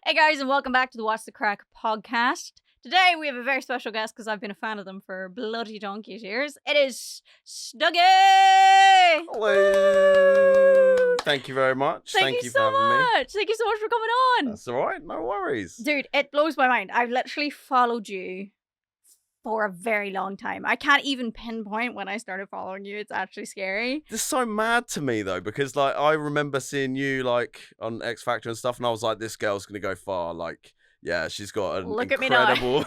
Hey guys, and welcome back to the Watch the Craic podcast. Today we have a very special guest because I've been a fan of them for bloody donkey's years. It is Stuggy! Hello! Thank you very much. Thank you for so having me. much. Thank you so much for coming on. That's all right. No worries. Dude, it blows my mind. I've literally followed you for a very long time. I can't even pinpoint when I started following you. It's actually scary. This is so mad to me though, because like I remember seeing you like on X Factor and stuff, and I was like, this girl's gonna go far. Like, yeah, she's got an Look at me now. incredible,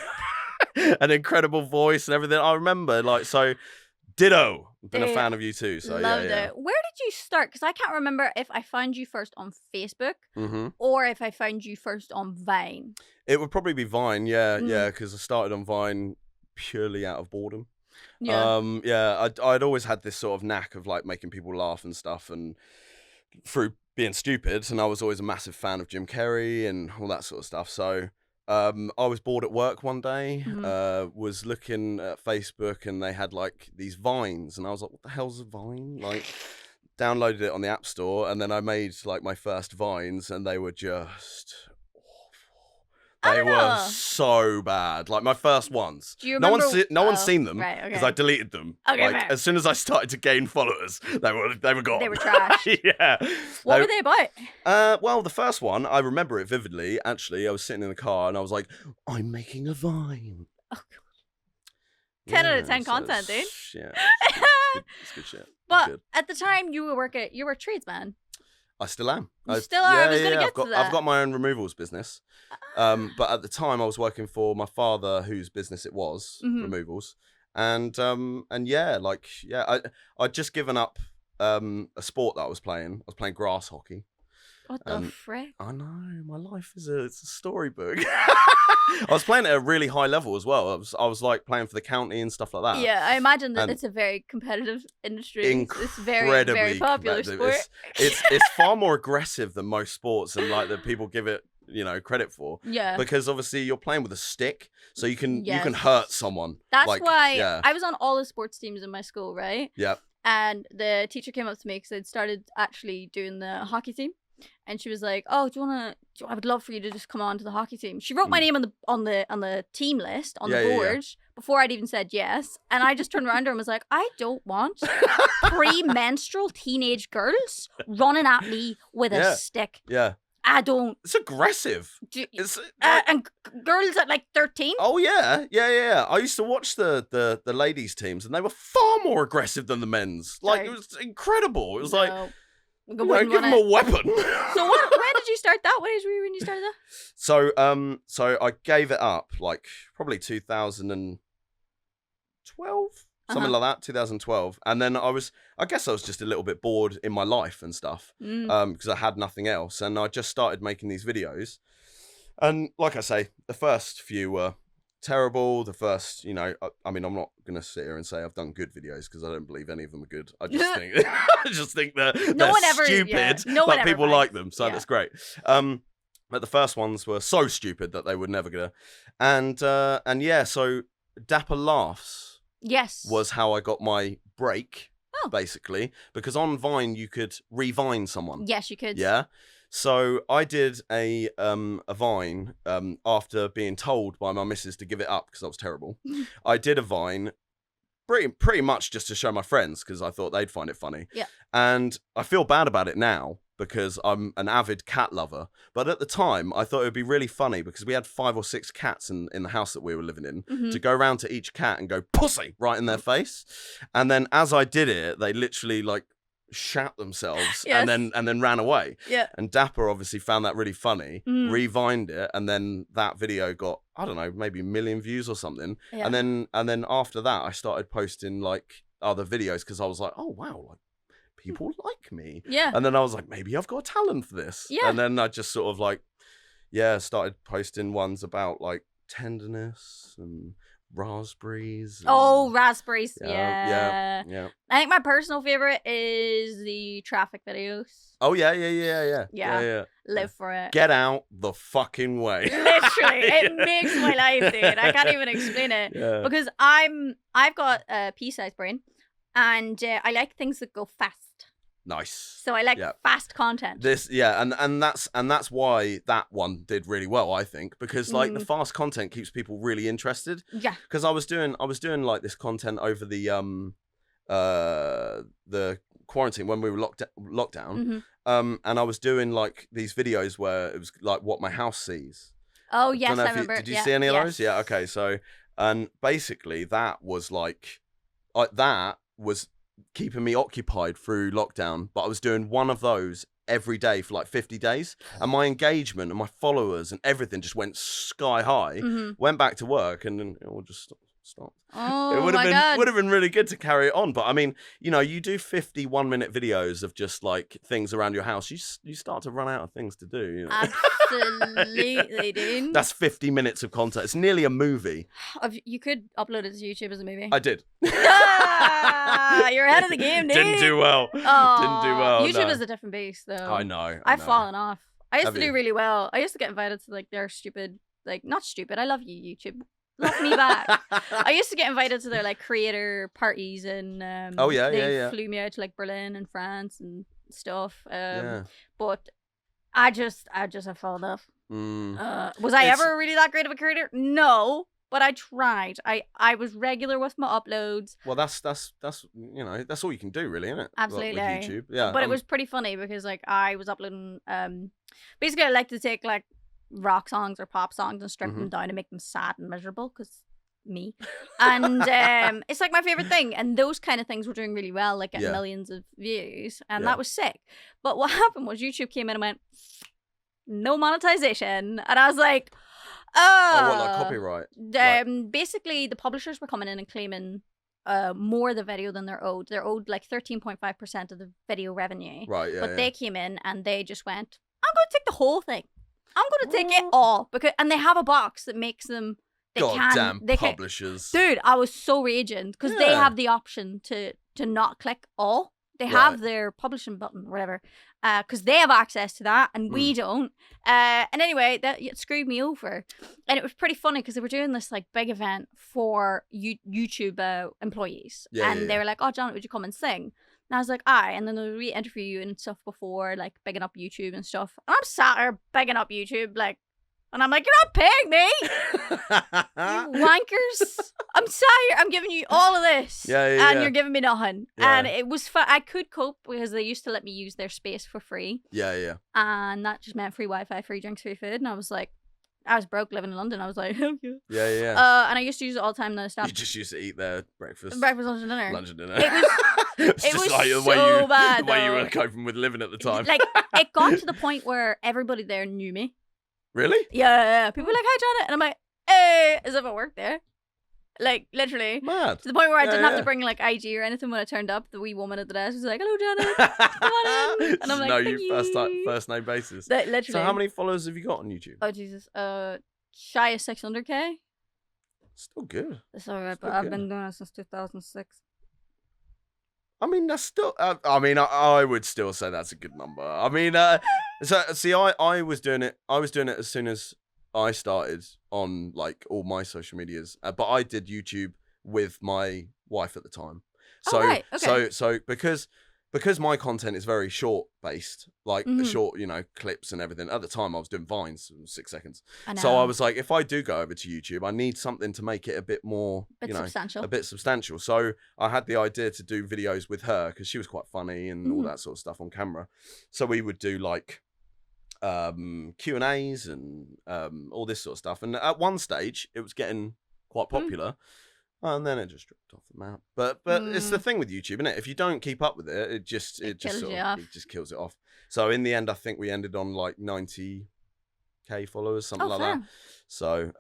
an incredible voice and everything. I remember, like, so ditto. Been a fan of you too. So loved yeah. it. Where did you start? Because I can't remember if I found you first on Facebook Mm-hmm. or if I found you first on Vine. It would probably be Vine, yeah, because I started on Vine purely out of boredom. I'd always had this sort of knack of like making people laugh and stuff, and through being stupid, and I was always a massive fan of Jim Carrey and all that sort of stuff. So I was bored at work one day, was looking at Facebook, and they had like these vines, and I was like, what the hell's a vine? Like, downloaded it on the App Store, and then I made like my first vines, and they were just They were so bad. Like my first ones. Do you remember? No one's seen them right, because I deleted them. Okay, like as soon as I started to gain followers, they were gone. They were trash. Yeah. What were they about? Well, the first one I remember it vividly. Actually, I was sitting in the car and I was like, "I'm making a vine." Oh, 10 out of 10 content, dude. Yeah, it's good shit. But at the time, you were a tradesman. I still am. You still are? I was going to get to that. I've got my own removals business. But at the time I was working for my father, whose business it was, removals. And I'd just given up a sport that I was playing. I was playing grass hockey. What the frick? I know, my life is it's a storybook. I was playing at a really high level as well. I was like playing for the county and stuff like that. Yeah, I imagine that it's a very competitive industry. It's very, very popular sport. It's far more aggressive than most sports, and like that people give it, credit for. Yeah. Because obviously you're playing with a stick, so you can hurt someone. That's why I was on all the sports teams in my school, right? Yeah. And the teacher came up to me because I'd started actually doing the hockey team. And she was like, "Oh, I would love for you to just come on to the hockey team." She wrote my name on the team list on the board before I'd even said yes. And I just turned around to her and was like, "I don't want pre-menstrual teenage girls running at me with a stick. Yeah, I don't." It's aggressive. And girls at like 13. Oh yeah. I used to watch the ladies teams, and they were far more aggressive than the men's. Like it was incredible. It was like. Give them a weapon. So when did you start that? What age were you when you started that? So I gave it up like probably 2012, something like that, 2012. And then I guess I was just a little bit bored in my life and stuff, because I had nothing else, and I just started making these videos. And like I say, the first few were terrible. The first, I'm not gonna sit here and say I've done good videos because I don't believe any of them are good. I just think they're stupid, but people like them, so that's great. But the first ones were so stupid that they were never gonna. And so Dapper Laughs, was how I got my break, basically, because on Vine you could revine someone. Yes, you could. Yeah. So I did a Vine after being told by my missus to give it up because I was terrible. I did a Vine pretty much just to show my friends because I thought they'd find it funny. Yeah. And I feel bad about it now because I'm an avid cat lover. But at the time, I thought it would be really funny because we had 5 or 6 cats in the house that we were living in, to go around to each cat and go, "Pussy!" right in their face. And then as I did it, they literally like shat themselves and then ran away. Yeah. And Dapper obviously found that really funny, revined it, and then that video got, I don't know, maybe 1 million views or something. Yeah. And then after that I started posting like other videos because I was like, oh wow, like people like me. Yeah. And then I was like, maybe I've got a talent for this. Yeah. And then I just sort of like started posting ones about like tenderness and raspberries. Raspberries. Yeah. I think my personal favorite is the traffic videos. Oh yeah. Live for it. Get out the fucking way. Literally, it makes my life, dude. I can't even explain it because I've got a pea-sized brain, and I like things that go fast. Nice. So I like fast content. And that's why that one did really well, I think, because like the fast content keeps people really interested. Yeah. Because I was doing like this content over the quarantine when we were lockdown. And I was doing like these videos where it was like what my house sees. Oh yes, I remember. Did you see any of those? Yeah. Okay. So, and basically that was like that was keeping me occupied through lockdown, but I was doing one of those every day for like 50 days, and my engagement and my followers and everything just went sky high. Went back to work and then it all just stopped. Oh, it would have been really good to carry it on, but I mean, you know, you do 50 1-minute videos of just like things around your house, you start to run out of things to do, you know? Absolutely, dude. That's 50 minutes of content. It's nearly a movie. You could upload it to YouTube as a movie. I did. You're ahead of the game, dude. Didn't do well. YouTube is a different beast, though. I know. I've fallen off. I used to do really well. I used to get invited to like their stupid, like not stupid. I love you, YouTube. Love me back. I used to get invited to their like creator parties, and they flew me out to like Berlin and France and stuff. But I just have fallen off. Was I ever really that great of a creator? No, but I tried. I was regular with my uploads. Well, that's you know, that's all you can do, really, isn't it? Absolutely. With YouTube, yeah. But it was pretty funny because like I was uploading. Basically, I like to take like rock songs or pop songs and strip them down and make them sad and miserable, because me. And it's like my favorite thing, and those kind of things were doing really well, like getting millions of views, and that was sick. But what happened was YouTube came in and went, no monetization, and I was like, what, like copyright? Basically the publishers were coming in and claiming more of the video than they're owed. They're owed like 13.5% of the video revenue. Right, yeah. But they came in and they just went, I'm going to take the whole thing. I'm going to take it all, and they have a box that makes them. Goddamn publishers. Dude, I was so raging because they have the option to not click all. They have their publishing button or whatever, because they have access to that and we don't. And anyway, it screwed me over. And it was pretty funny because they were doing this like big event for YouTube employees. They were like, oh, John, would you come and sing? And I was like, aye. And then they'll re-interview you and stuff before, like bigging up YouTube and stuff. And I'm sat there bigging up YouTube, like, and I'm like, you're not paying me, you wankers. I'm sorry, I'm giving you all of this, and you're giving me nothing. And it was fun. I could cope because they used to let me use their space for free. And that just meant free Wi-Fi, free drinks, free food. And I was like, I was broke living in London. I was like, hell yeah. And I used to use it all the time. You just used to eat their breakfast, lunch, and dinner. It was like so bad. The way you were coping with living at the time. Like, it got to the point where everybody there knew me. Really? Yeah. People were like, hi, Janet. And I'm like, hey, as if I worked there. Like, literally. Mad. To the point where I didn't have to bring, like, IG or anything when I turned up. The wee woman at the desk was like, hello, Janet. Come on in. And I'm like, thank you. First name basis. Literally. So how many followers have you got on YouTube? Oh, Jesus. Shy of 600K. Still good. It's alright, but I've been doing it since 2006. I mean, that's still. I would still say that's a good number. I mean, I was doing it. I was doing it as soon as I started on like all my social medias. But I did YouTube with my wife at the time. So, right. Okay. so because my content is very short based, like short, you know, clips and everything. At the time, I was doing Vines, 6 seconds. So I was like, if I do go over to YouTube, I need something to make it a bit more, substantial. A bit substantial. So I had the idea to do videos with her because she was quite funny and all that sort of stuff on camera. So we would do like Q&As and all this sort of stuff. And at one stage, it was getting quite popular. And then it just dropped off the map. But it's the thing with YouTube, isn't it? If you don't keep up with it, it just kills it off. So in the end, I think we ended on like 90K followers, something like that. So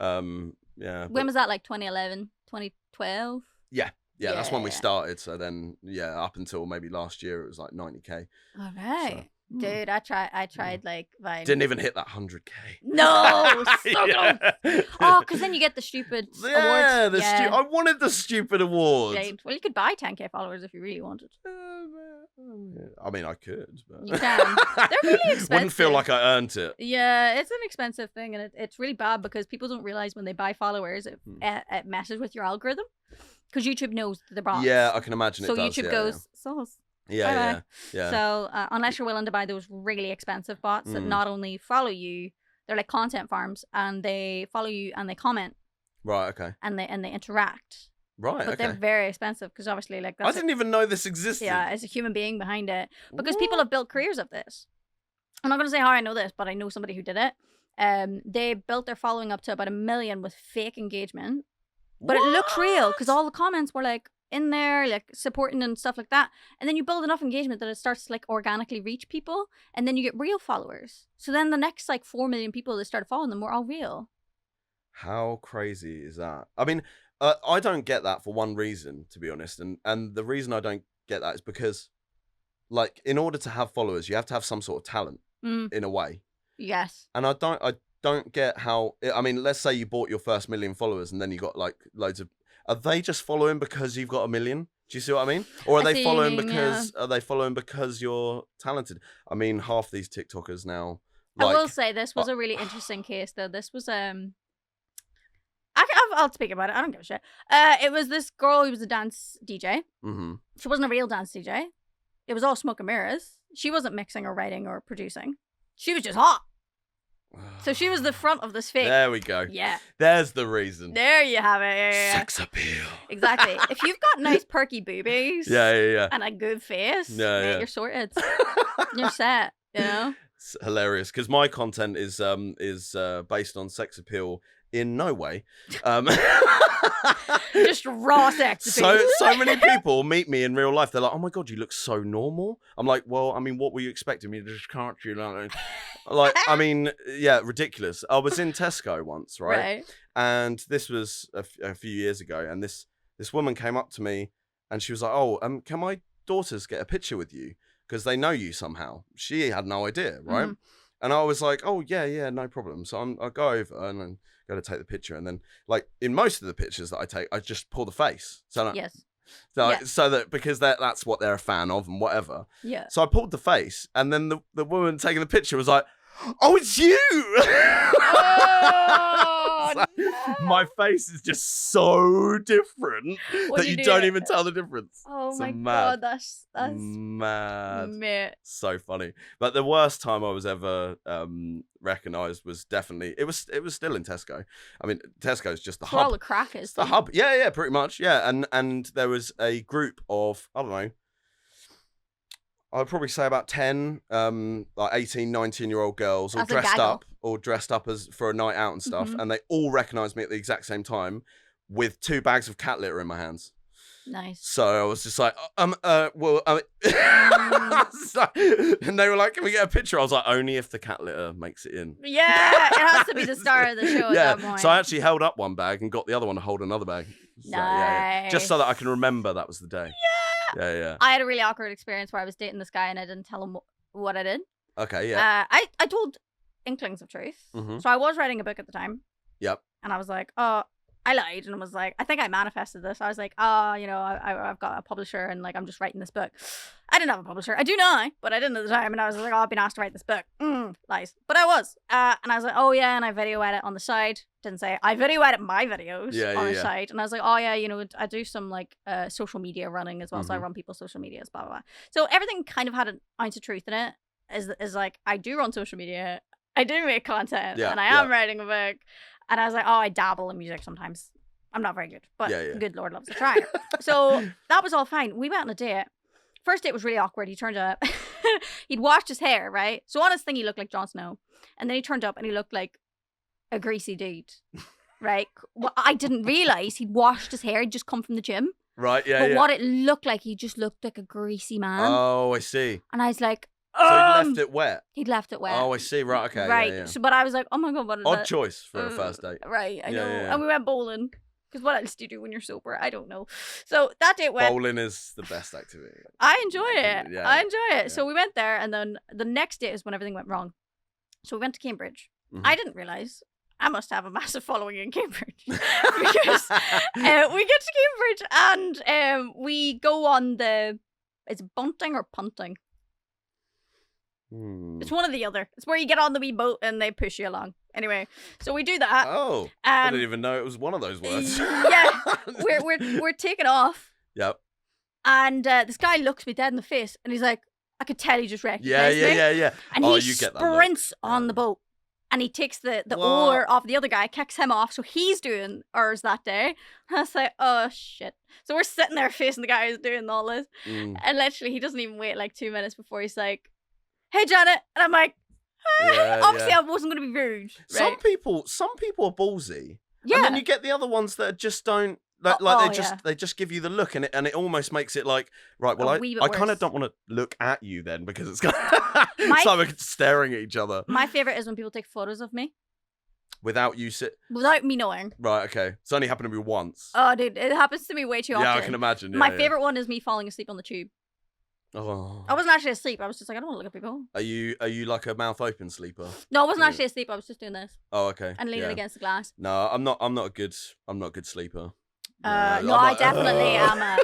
yeah. When was that? Like 2011, 2012? Yeah, that's when we started. So then up until maybe last year, it was like 90K. All right. So, dude, I tried like Vine. Didn't even hit that 100K. No, so close. Oh, because then you get the stupid awards. I wanted the stupid awards. Yeah. Well, you could buy 10K followers if you really wanted. I mean, I could. But... You can. They're really expensive. Wouldn't feel like I earned it. Yeah, it's an expensive thing, and it's really bad because people don't realize when they buy followers, it messes with your algorithm. Because YouTube knows the bots. Yeah, I can imagine it does. So YouTube goes, sauce. Yeah. So unless you're willing to buy those really expensive bots that not only follow you, they're like content farms, and they follow you and they comment. Right. Okay. And they interact. Right. But they're very expensive because obviously, like, I didn't even know this existed. Yeah, it's a human being behind it, because people have built careers of this. I'm not going to say how I know this, but I know somebody who did it. They built their following up to about 1 million with fake engagement, but it looks real because all the comments were like in there, like supporting and stuff like that. And then you build enough engagement that it starts to like organically reach people, and then you get real followers. So then the next like 4 million people that started following them were all real. How crazy is that? I mean, I don't get that for one reason, to be honest, and the reason I don't get that is because, like, in order to have followers, you have to have some sort of talent in a way. Yes. And I don't get how. I mean, let's say you bought your first 1 million followers, and then you got like loads of. Are they just following because you've got 1 million? Do you see what I mean? Or are they following because are they following because you're talented? I mean, half these TikTokers now. Like, I will say this was a really interesting case, though. This was I'll speak about it. I don't give a shit. It was this girl who was a dance DJ. Mm-hmm. She wasn't a real dance DJ. It was all smoke and mirrors. She wasn't mixing or writing or producing. She was just hot. So she was the front of this fake. There we go. Yeah. There's the reason. There you have it. Yeah. Sex appeal. Exactly. If you've got nice perky boobies. Yeah. And a good face. Yeah. You're sorted. You're set. You know. It's hilarious because my content is based on sex appeal in no way. Just raw sex appeal. So many people meet me in real life. They're like, "Oh my god, you look so normal." I'm like, "Well, I mean, what were you expecting me to just can't you?" Like, I mean, yeah, ridiculous. I was in Tesco once, right? And this was a few years ago, and this woman came up to me, and she was like, "Oh, can my daughters get a picture with you? Because they know you somehow." She had no idea, right? And I was like, "Oh yeah, no problem." So I go over and then go to take the picture, and then like in most of the pictures that I take, I just pull the face. So so that because that's what they're a fan of and whatever. Yeah. So I pulled the face, and then the woman taking the picture was like, "Oh, it's you!" Oh, no. My face is just so different that you don't even tell the difference. Oh it's my mad. god, that's mad. Mate. So funny. But the worst time I was ever recognised was definitely it was still in Tesco. I mean, Tesco's just the hub. Where all the crack is. The hub. Yeah, pretty much. Yeah, and there was a group of, I don't know, I'd probably say about 10, like 18, 19-year-old girls, all dressed up as for a night out and stuff, and they all recognised me at the exact same time with 2 bags of cat litter in my hands. Nice. So I was just like, and they were like, "Can we get a picture?" I was like, "Only if the cat litter makes it in." Yeah, it has to be the star of the show at that point. So I actually held up one bag and got the other one to hold another bag. So, nice. Just so that I can remember that was the day. Yeah. I had a really awkward experience where I was dating this guy and I didn't tell him what I did. Okay, yeah. I told inklings of truth. So I was writing a book at the time. Yep. And I was like, oh, I lied and was like, I think I manifested this. I was like, oh, you know, I've got a publisher and like I'm just writing this book. I didn't have a publisher. I do now, but I didn't at the time. And I was like, oh, I've been asked to write this book. Lies. But I was. And I was like, oh yeah, and I video edit on the side. Didn't say I video edit my videos on the side. And I was like, oh yeah, you know, I do some like social media running as well. So I run people's social medias, blah, blah, blah. So everything kind of had an ounce of truth in it. Is like, I do run social media. I do make content. And I am writing a book. And I was like, oh, I dabble in music sometimes. I'm not very good, but good Lord loves a trier. So that was all fine. We went on a date. First date was really awkward. He turned up. He'd washed his hair, right? So on his thing, he looked like Jon Snow. And then he turned up and he looked like a greasy dude, right? Well, I didn't realise he'd washed his hair. He'd just come from the gym. Right, But what it looked like, he just looked like a greasy man. Oh, I see. And I was like, so he'd left it wet? He'd left it wet. Oh, I see. Right, okay. Right. Yeah. So, but I was like, oh my God, what is Odd that? choice for a first date. Right, I know. Yeah. And we went bowling. Because what else do you do when you're sober? I don't know. So that date went. Bowling is the best activity. I enjoy it. Yeah. I enjoy it. So we went there, and then the next day is when everything went wrong. So we went to Cambridge. I didn't realise I must have a massive following in Cambridge. Because we get to Cambridge, and we go on it's bunting or punting? It's one or the other. It's where you get on the wee boat and they push you along. Anyway, so we do that. Oh, I didn't even know it was one of those words. Yeah, we're taking off. Yep. And this guy looks me dead in the face, and he's like, I could tell he just recognized me. Yeah. And he sprints on the boat. And he takes the oar off the other guy, kicks him off, so he's doing oars that day. And I was like, oh, shit. So we're sitting there facing the guy who's doing all this. And literally, he doesn't even wait like 2 minutes before he's like, hey, Janet. And I'm like, obviously, I wasn't going to be rude. Right? Some people are ballsy. Yeah. And then you get the other ones that just don't. They just give you the look, and it almost makes it like, right, well, I kind of don't want to look at you then, because it's kind of it's like we're staring at each other. My favorite is when people take photos of me without me knowing. Right, okay. It's only happened to me once. Oh, dude, it happens to me way too often. Yeah, I can imagine. Yeah, my favorite one is me falling asleep on the tube. Oh. I wasn't actually asleep. I was just like, I don't want to look at people. Are you like a mouth open sleeper? No, I wasn't actually asleep. I was just doing this. Oh, okay. And leaning against the glass. No, I'm not a good sleeper. I definitely am a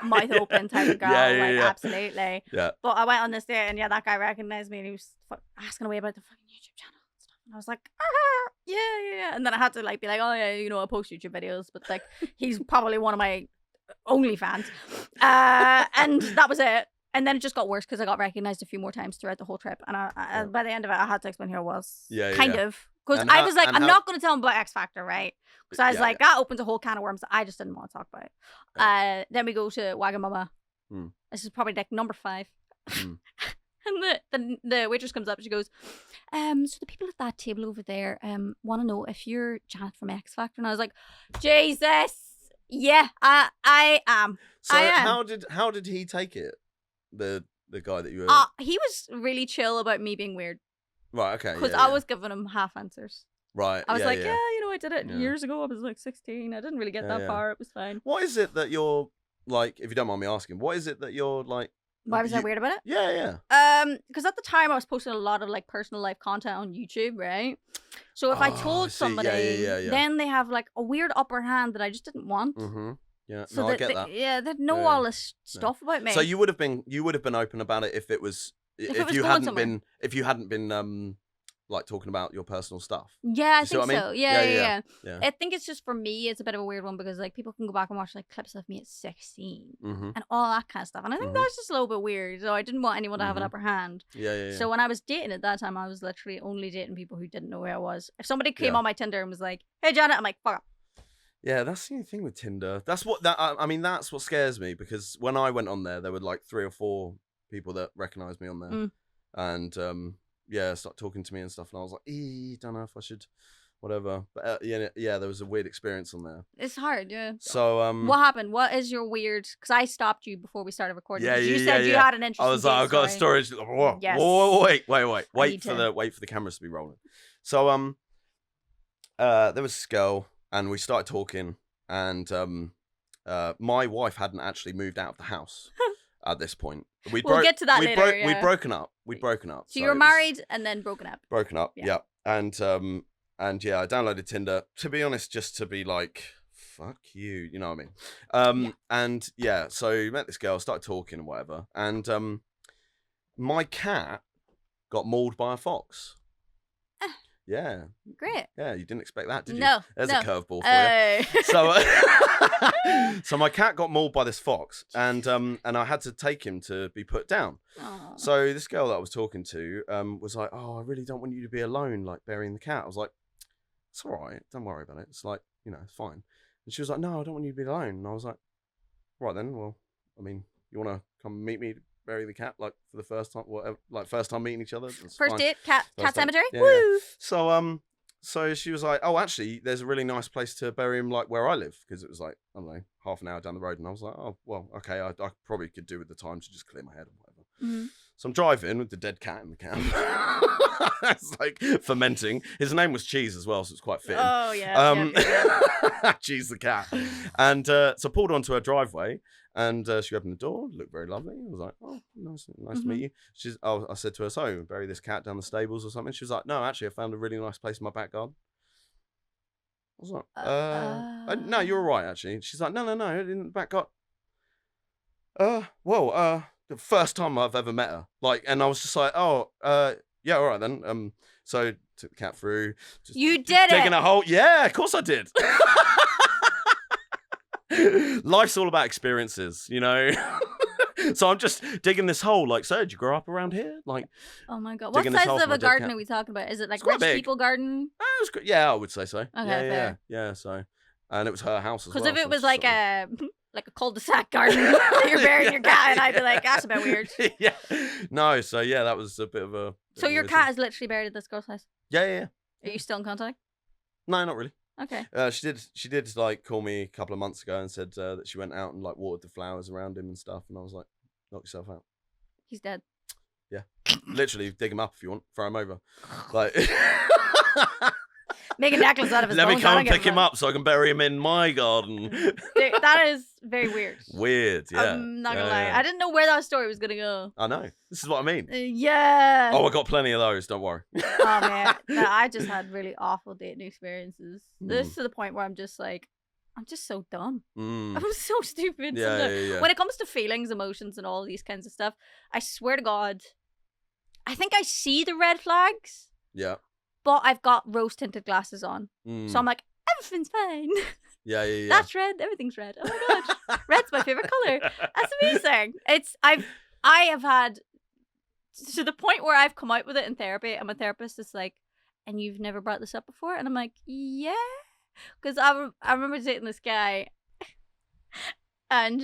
mouth open type of girl. Absolutely. Yeah. But I went on this date, and that guy recognized me, and he was asking away about the fucking YouTube channel and stuff. And I was like, yeah. And then I had to be like, oh yeah, I post YouTube videos, but like he's probably one of my only fans. And that was it. And then it just got worse because I got recognized a few more times throughout the whole trip. And I by the end of it, I had to explain who I was. Kind of. Because I was like, I'm not going to tell him about X Factor, right? Because I was like, that opens a whole can of worms that I just didn't want to talk about. Then we go to Wagamama. This is probably like number 5. And the waitress comes up and she goes, so the people at that table over there want to know if you're Janet from X Factor. And I was like, Jesus, yeah, I am. So I am. How did he take it? The guy that you were... he was really chill about me being weird. Right, okay. Because I was giving him half answers. Right. I was like, I did it years ago. I was like 16. I didn't really get that far. It was fine. What is it that you're like, if you don't mind me asking, what is it that you're like... Why was I weird about it? Yeah. Because at the time I was posting a lot of like personal life content on YouTube, right? So if I told somebody, then they have like a weird upper hand that I just didn't want. Mm-hmm. Yeah, so I get that. Yeah, they'd know all this stuff about me. So you would have been open about it if you hadn't been like talking about your personal stuff. Yeah, I think so. I mean? Yeah. I think it's just for me, it's a bit of a weird one because like people can go back and watch like clips of me at 16 and all that kind of stuff, and I think that's just a little bit weird. So I didn't want anyone to have an upper hand. Yeah. So when I was dating at that time, I was literally only dating people who didn't know who I was. If somebody came on my Tinder and was like, "Hey, Janet," I'm like, "Fuck up." Yeah, that's the thing with Tinder. That's what scares me, because when I went on there were like 3 or 4 people that recognized me on there, and started talking to me and stuff, and I was like, don't know if I should, whatever. But there was a weird experience on there. It's hard, yeah. So what happened? What is your weird? Because I stopped you before we started recording. You said you had an interesting. I was like, I've got a story. Whoa, yes. Whoa, wait for the cameras to be rolling. So there was this girl, and we started talking, and my wife hadn't actually moved out of the house at this point. We'll get to that later. We'd broken up. So you were married and then broken up. Broken up, yeah. And I downloaded Tinder, to be honest, just to be like, fuck you, you know what I mean? And so met this girl, started talking and whatever, and my cat got mauled by a fox. Yeah. Great. Yeah, you didn't expect that, did you? No. There's a curveball for you. So, so my cat got mauled by this fox, and I had to take him to be put down. Aww. So this girl that I was talking to was like, "Oh, I really don't want you to be alone, like burying the cat." I was like, "It's all right. Don't worry about it. It's like, it's fine." And she was like, "No, I don't want you to be alone." And I was like, "Right then. Well, I mean, you want to come meet me?" Bury the cat, like for the first time, whatever, like first time meeting each other. First date, cat cemetery. Yeah, woo! Yeah. So she was like, "Oh, actually, there's a really nice place to bury him, like where I live," because it was like, I don't know, half an hour down the road, and I was like, "Oh, well, okay, I probably could do with the time to just clear my head or whatever." Mm-hmm. So I'm driving with the dead cat in the camp. It's like fermenting. His name was Cheese as well, so it's quite fitting. Oh yeah. Cheese the cat, and so I pulled onto her driveway. And she opened the door, looked very lovely. I was like, "Oh, nice to meet you." I said to her, "So, bury this cat down the stables or something?" She was like, "No, actually, I found a really nice place in my back garden." I was like, "No, you're all right, actually." She's like, "No, in the back garden." The first time I've ever met her, like, and I was just like, "Oh, yeah, all right then." So took the cat through. You did it. Digging a hole. Yeah, of course I did. Life's all about experiences, So I'm just digging this hole. Like, so did you grow up around here? Like, oh my god, what digging this hole size for of my a dead garden cat. are we talking about? Is it like It's quite rich big. people garden? Yeah, I would say so. Okay, yeah, fair. yeah. So, and it was her house as well. Because if it so was it's like sort like a cul-de-sac garden, that you're burying your cat, and I'd be like, that's a bit weird. yeah. No, so yeah, that was a bit of a. So your cat is literally buried at this girl's house. Yeah. Are you still in contact? No, not really. Okay. She did like call me a couple of months ago and said that she went out and like watered the flowers around him and stuff, and I was like, knock yourself out. He's dead. Yeah, literally dig him up if you want, throw him over. Like, make a necklace out of his let bones. me come and pick him up so I can bury him in my garden. Dude, that is very weird. Weird, yeah. I'm not gonna lie. I didn't know where that story was gonna go. I know. This is what I mean. Yeah. Oh, I got plenty of those. Don't worry. Oh man, no, I just had really awful dating experiences. This is to the point where I'm just like, I'm just so dumb. I'm so stupid. Yeah. When it comes to feelings, emotions, and all these kinds of stuff, I swear to God, I think I see the red flags. Yeah. But I've got rose tinted glasses on, so I'm like, everything's fine. Yeah. That's red. Everything's red. Oh my god, red's my favorite color. That's amazing. I have had to the point where I've come out with it in therapy, and my therapist is like, "And you've never brought this up before?" And I'm like, "Yeah," because I remember dating this guy, and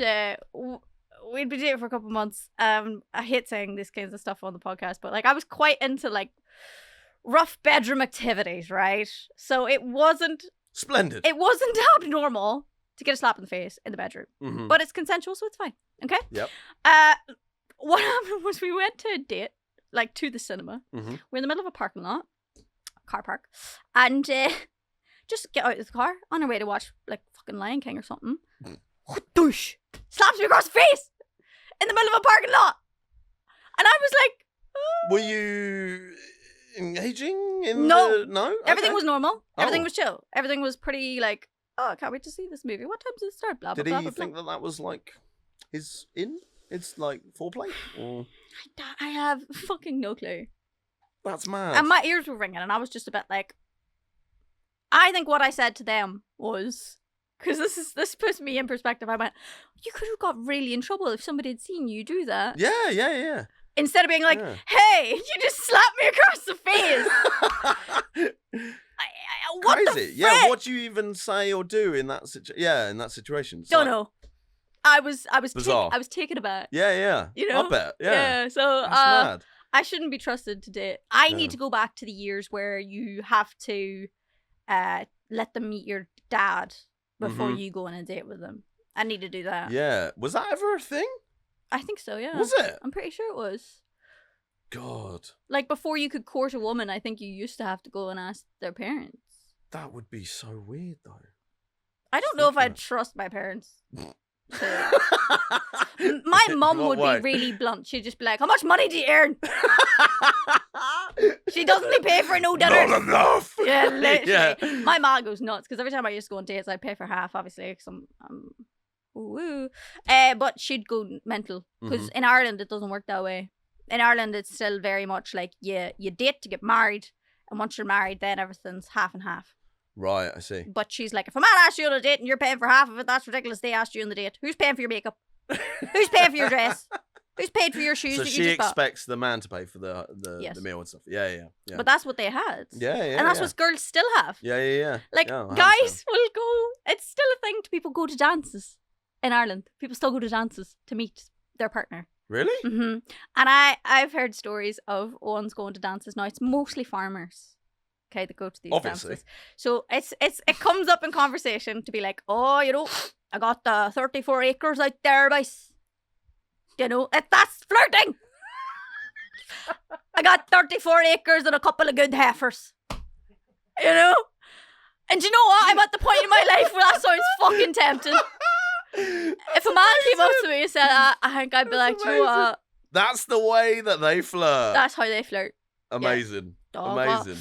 we'd been dating for a couple of months. I hate saying this kinds of stuff on the podcast, but like I was quite into like rough bedroom activities, right? So it wasn't splendid. It wasn't abnormal to get a slap in the face in the bedroom, but it's consensual, so it's fine. Okay. Yep. What happened was we went to a date, like to the cinema. We're in the middle of a parking lot, car park, and just get out of the car on our way to watch like fucking Lion King or something. Douche slaps me across the face in the middle of a parking lot, and I was like, oh. Were you engaging in No. No? Okay. Everything was normal. Everything was chill. Everything was pretty like, oh, I can't wait to see this movie. What time does it start? Blah, blah, Did blah, he blah, blah. think that was like it's like foreplay? Or... I have fucking no clue. That's mad. And my ears were ringing, and I was just a bit like, I think what I said to them was, because this puts me in perspective. I went, you could have got really in trouble if somebody had seen you do that. Yeah. Instead of being like, hey, you just slapped me across the face. What Crazy. the frick? Yeah, what do you even say or do in that situation? It's Don't like... know. I was Bizarre. I was taken aback. Yeah. You know? I bet. Yeah. So That's mad. I shouldn't be trusted to date. I need to go back to the years where you have to let them meet your dad before you go on a date with them. I need to do that. Yeah. Was that ever a thing? I think so, yeah. Was it? I'm pretty sure it was. God. Like, before you could court a woman, I think you used to have to go and ask their parents. That would be so weird, though. I don't know if I'd trust my parents. My mum would be really blunt. She'd just be like, how much money do you earn? She doesn't pay for no dinner. Not enough. Yeah, literally. Yeah. My mom goes nuts because every time I used to go on dates, I'd pay for half, obviously, because I'm woo. But she'd go mental because in Ireland it doesn't work that way. In Ireland, it's still very much like you date to get married, and once you're married, then everything's half and half. Right, I see. But she's like, if a man asks you on a date and you're paying for half of it, that's ridiculous. They asked you on the date. Who's paying for your makeup? Who's paying for your dress? Who's paid for your shoes? So that she you just expects the man to pay for the meal and stuff. Yeah. But that's what they had. Yeah. And that's what girls still have. Yeah. Like, guys will go. It's still a thing. People go to dances in Ireland. People still go to dances to meet their partner. Really? And I've heard stories of ones going to dances. Now it's mostly farmers, okay, that go to these dances. So it comes up in conversation to be like, oh, you know, I got 34 acres out there, boys. You know, that's flirting. I got 34 acres and a couple of good heifers. You know? And you know what? I'm at the point in my life where that sounds fucking tempting. If a man came up to me and said that, I think I'd be like, you know what? That's the way that they flirt. That's how they flirt. Amazing. Yeah. Amazing.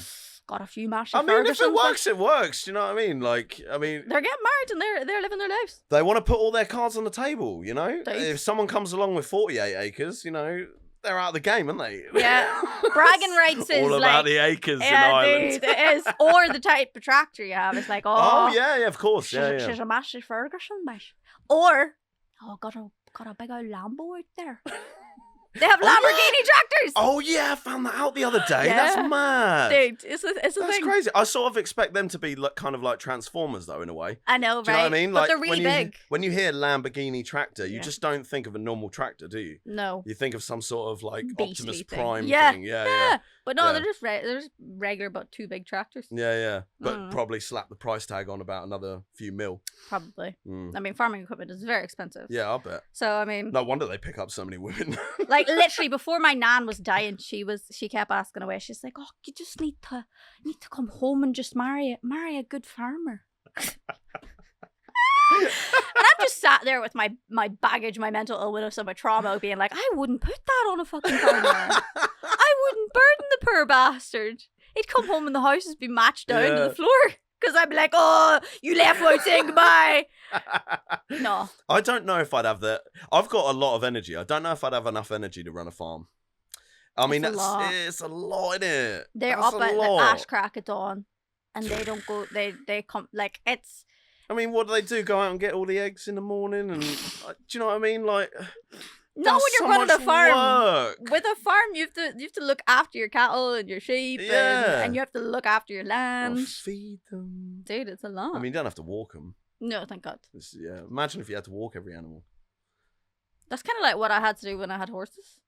Got a few Marsha I mean, if it Fergusons, works, it works. Do you know what I mean? Like, they're getting married and they're living their lives. They want to put all their cards on the table, you know? Dude. If someone comes along with 48 acres, you know, they're out of the game, aren't they? Yeah. Bragging rights is all like... about the acres in Ireland. Dude, it is. Or the type of tractor you have. It's like, oh yeah, of course. She's a Marsha Ferguson, mate. Or, got got a big old Lambo out there. They have Lamborghini tractors. Oh yeah, I found that out the other day. Yeah. That's mad. Dude, it's a That's thing. crazy. I sort of expect them to be kind of like Transformers, though, in a way. I know, right? Do you know what I mean? But Like they're really big. When you hear Lamborghini tractor, you just don't think of a normal tractor, do you? No. You think of some sort of like Beastly Optimus thing. Prime thing. Yeah. But no, Yeah. they're just regular, but 2 big tractors. Yeah. But probably slap the price tag on about another few mil. Probably. I mean, farming equipment is very expensive. Yeah, I'll bet. So I mean, no wonder they pick up so many women. like literally before my nan was dying, she kept asking away. She's like, "Oh, you just need to come home and just marry a good farmer." And I'm just sat there with my baggage, my mental illness, and my trauma, being like, I wouldn't put that on a fucking farmer. I wouldn't burden the poor bastard. He'd come home and the house has been matched down to the floor. Because I'd be like, oh, you left without saying goodbye. No. I don't know if I'd have that. I've got a lot of energy. I don't know if I'd have enough energy to run a farm. I mean, it's a lot, innit? They're up at the ash crack at dawn. And they don't go, they come, like, it's... I mean, what do they do? Go out and get all the eggs in the morning? And do you know what I mean? Like... No, when you're running a farm. Work. With a farm, you have to look after your cattle and your sheep, and you have to look after your lambs. Feed them, dude. It's a lot. I mean, you don't have to walk them. No, thank God. Imagine if you had to walk every animal. That's kind of like what I had to do when I had horses.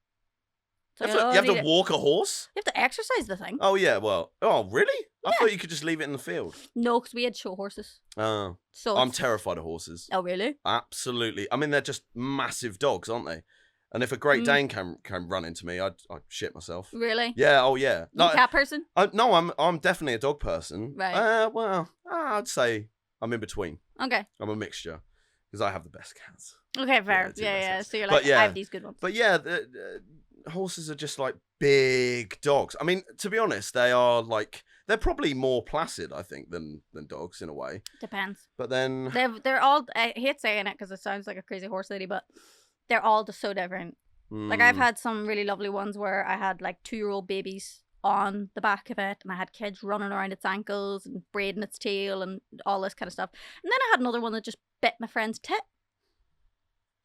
So you have to walk a horse? You have to exercise the thing. Oh yeah, well, really? I thought you could just leave it in the field. No, because we had show horses. Oh, so I'm terrified of horses. Oh really? Absolutely. I mean, they're just massive dogs, aren't they? And if a Great Dane can run into me, I'd shit myself. Really? Yeah. Oh, yeah. You a cat person? No, I'm definitely a dog person. Right. Well, I'd say I'm in between. Okay. I'm a mixture because I have the best cats. Okay, fair. Yeah. So you're like, I have these good ones. But yeah, horses are just like big dogs. I mean, to be honest, they're probably more placid, I think, than dogs in a way. Depends. But then they're all. I hate saying it because it sounds like a crazy horse lady, but. They're all just so different. Like, I've had some really lovely ones where I had, like, 2-year-old babies on the back of it, and I had kids running around its ankles and braiding its tail and all this kind of stuff. And then I had another one that just bit my friend's tit.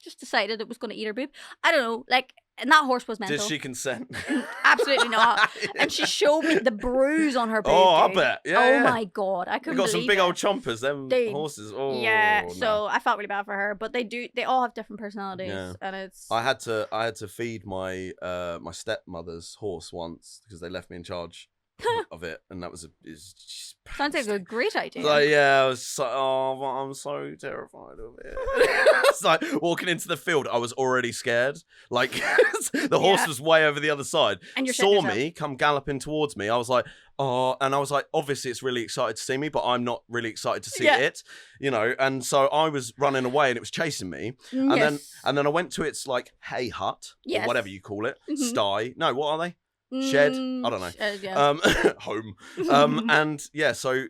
Just decided it was going to eat her boob. I don't know, like, and that horse was mental. Did she consent? Absolutely not. And she showed me the bruise on her boob. Oh, dude. I bet. Yeah, my God. I couldn't believe it. Got some big old chompers, them horses. Oh, yeah, no. so I felt really bad for her. But they all have different personalities. Yeah. And it's... I had to feed my my stepmother's horse once because they left me in charge of it. And that was sounds like a great idea. Like, yeah, I was like, I'm so terrified of it. It's like walking into the field, I was already scared. Like the horse was way over the other side. And you saw me come galloping towards me. I was like, oh, and I was like, obviously it's really excited to see me, but I'm not really excited to see it, you know. And so I was running away, and it was chasing me. And then I went to its like hay hut or whatever you call it, sty. No, what are they? Shed, I don't know. Home, and so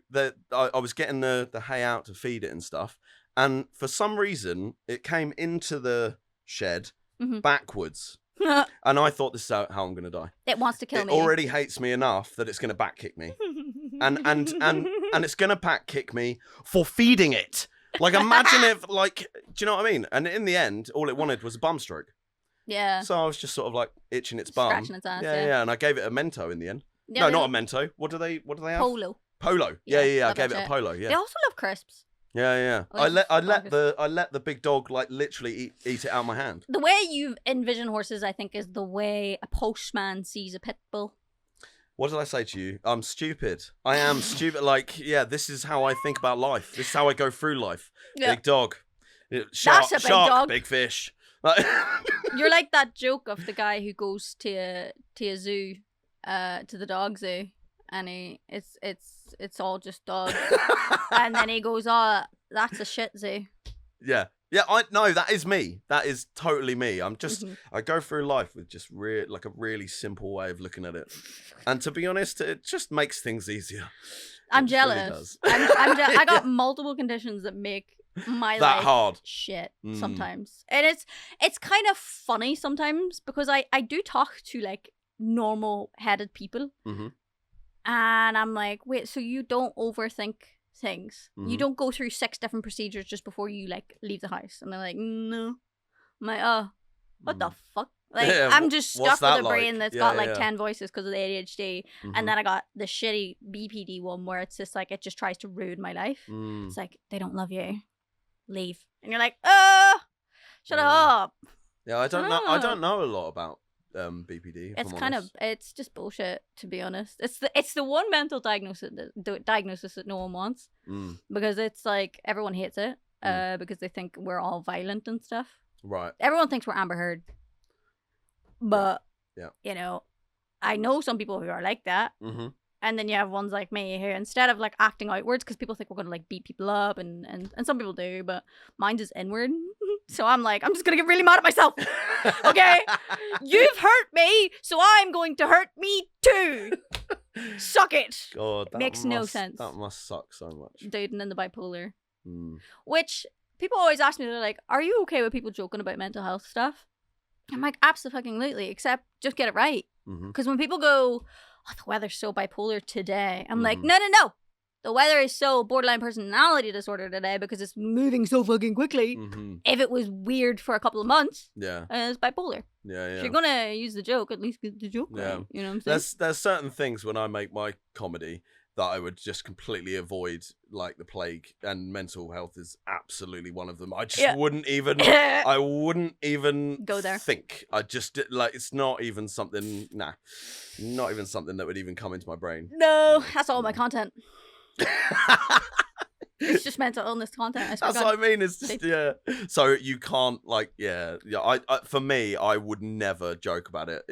I was getting the hay out to feed it and stuff, and for some reason it came into the shed backwards, and I thought, this is how I'm going to die. It wants to kill me. It already hates me enough that it's going to back kick me, and it's going to back kick me for feeding it. Like, imagine if, like, do you know what I mean? And in the end, all it wanted was a bum stroke. Yeah. So I was just sort of like itching its bum. Scratching its ass. Yeah. And I gave it a Mento in the end. Yeah, no, not a Mento. What do they have? Polo. Yeah. I gave it a Polo. Yeah. They also love crisps. Yeah. I let the big dog like literally eat it out of my hand. The way you envision horses, I think, is the way a postman sees a pit bull. What did I say to you? I'm stupid. I am stupid. Like, this is how I think about life. This is how I go through life. Yeah. Big dog. Shark, that's a big dog. Big fish. You're like that joke of the guy who goes to a zoo, to the dog zoo, and it's all just dogs, and then he goes, "Oh, that's a shit zoo." Yeah. I know that is me. That is totally me. I'm just I go through life with just like a really simple way of looking at it, and to be honest, it just makes things easier. I'm jealous. Really I got multiple conditions that make my that life hard shit sometimes, and it's kind of funny sometimes because I do talk to like normal headed people, and I'm like, wait, so you don't overthink things? You don't go through 6 different procedures just before you like leave the house? And they're like, no. I'm like, oh, what the fuck? Like, I'm just stuck with a brain that's got like 10 voices because of the ADHD. And then I got the shitty BPD one where it's just like, it just tries to ruin my life. It's like, they don't love you. Leave. And you're like, shut up. Yeah, I don't know a lot about BPD. It's kind of, it's just bullshit, to be honest. It's the one mental diagnosis that no one wants. Because it's like, everyone hates it. Because they think we're all violent and stuff. Right. Everyone thinks we're Amber Heard. But, you know, I know some people who are like that. And then you have ones like me who, instead of like acting outwards, because people think we're going to like beat people up, and some people do, but mine is inward. So I'm like, I'm just going to get really mad at myself. Okay? You've hurt me, so I'm going to hurt me too. Suck it. God, that makes no sense. That must suck so much. Dude, and then the bipolar. Which people always ask me, they're like, are you okay with people joking about mental health stuff? I'm like, absolutely, except just get it right. Because when people go, oh, the weather's so bipolar today, I'm like, no. The weather is so borderline personality disorder today because it's moving so fucking quickly. If it was weird for a couple of months, it's bipolar. Yeah. If you're going to use the joke, at least get the joke right. You know what I'm saying? There's certain things when I make my comedy that I would just completely avoid, like the plague, and mental health is absolutely one of them. I just wouldn't even, I wouldn't even go there. Think. I just, like, it's not even something, not even something that would even come into my brain. No, that's all my content. It's just mental illness content. That's what I mean. It's just, So you can't, like, I for me, I would never joke about it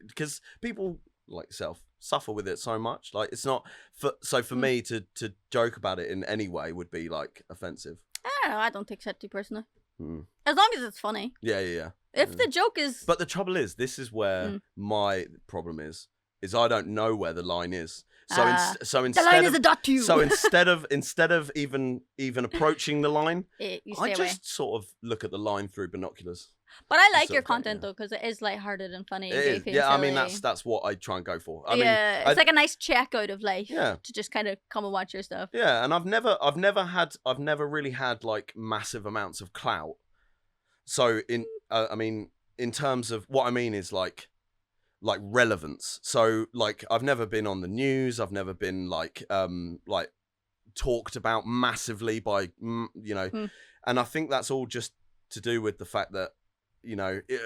because people like yourself suffer with it so much. Like, it's not for me to joke about it in any way would be like offensive. I don't know. I don't take shit too personally. As long as it's funny. Yeah. If the joke is, but the trouble is, this is where my problem is I don't know where the line is. So instead the line is a dot to you. So instead of even approaching the line, I just sort of look at the line through binoculars. But I like your content though, because it is lighthearted and funny. It is. Yeah, I mean that's what I try and go for. I mean, it's like a nice check out of life. Yeah. To just kind of come and watch your stuff. Yeah, and I've never really had like massive amounts of clout. So in terms of what I mean is like relevance. So like I've never been on the news. I've never been like talked about massively by and I think that's all just to do with the fact that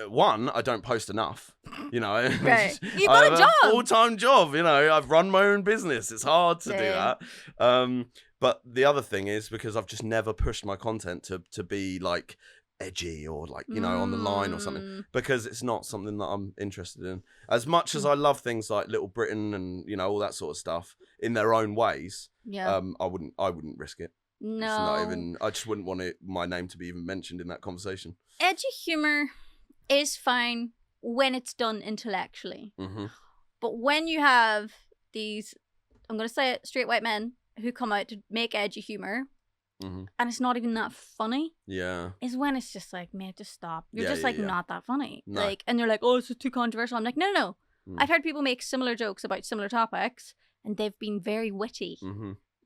one, I don't post enough. Right. You've got a job. Full-time job. I've run my own business. It's hard to do that. But the other thing is because I've just never pushed my content to be like edgy or like on the line or something, because it's not something that I'm interested in. As much as I love things like Little Britain and all that sort of stuff in their own ways, I wouldn't risk it. No, it's not even. I just wouldn't want my name to be even mentioned in that conversation. Edgy humor is fine when it's done intellectually, but when you have these, I'm gonna say it, straight white men who come out to make edgy humor. And it's not even that funny. Yeah, is when it's just like, man, just stop. You're just not that funny. No. Like, and they're like, oh, it's just too controversial. I'm like, no. I've heard people make similar jokes about similar topics, and they've been very witty.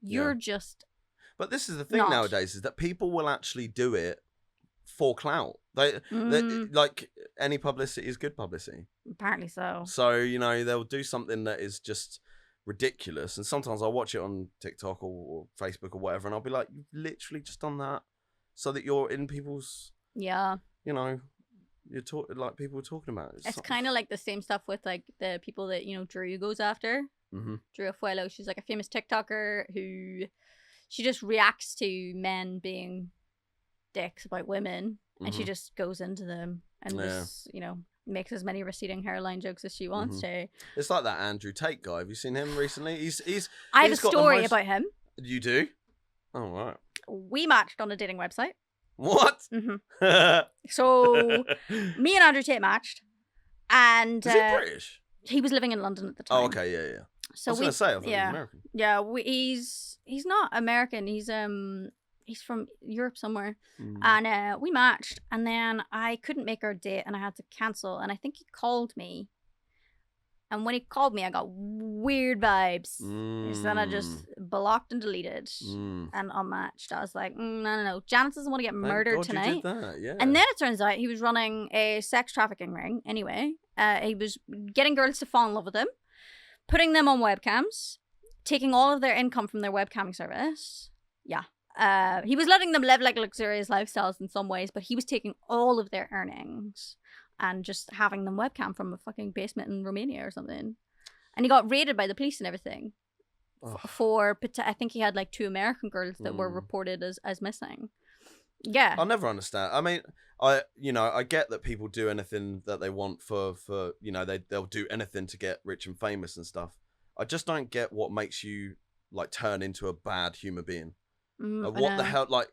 You're just. But this is the thing nowadays, is that people will actually do it for clout. They like, any publicity is good publicity. Apparently so. So they'll do something that is just ridiculous, and sometimes I'll watch it on TikTok or Facebook or whatever, and I'll be like, you've literally just done that so that you're in people's you're like people are talking about it. It's kind of like the same stuff with like the people that Drew goes after. Drew Afuelo, she's like a famous TikToker who she just reacts to men being dicks about women, and she just goes into them and just makes as many receding hairline jokes as she wants to. It's like that Andrew Tate guy. Have you seen him recently? I have a story about him. You do? Oh, right. We matched on a dating website. What? So me and Andrew Tate matched, and is he British? He was living in London at the time. Oh, okay, yeah. So I was gonna say, I thought he was American. Yeah, he's not American. He's from Europe somewhere. And we matched, and then I couldn't make our date and I had to cancel, and I think he called me And when he called me, I got weird vibes. So then I just blocked and deleted and unmatched. I was like, no. Janice doesn't want to get murdered tonight. You did that, yeah. And then it turns out he was running a sex trafficking ring anyway. He was getting girls to fall in love with him, putting them on webcams, taking all of their income from their webcamming service. Yeah. He was letting them live like luxurious lifestyles in some ways, but he was taking all of their earnings and just having them webcam from a fucking basement in Romania or something. And he got raided by the police and everything for, I think he had like 2 American girls that were reported as missing. Yeah. I'll never understand. I mean, I get that people do anything that they want for they'll do anything to get rich and famous and stuff. I just don't get what makes you like turn into a bad human being. What the hell? Like,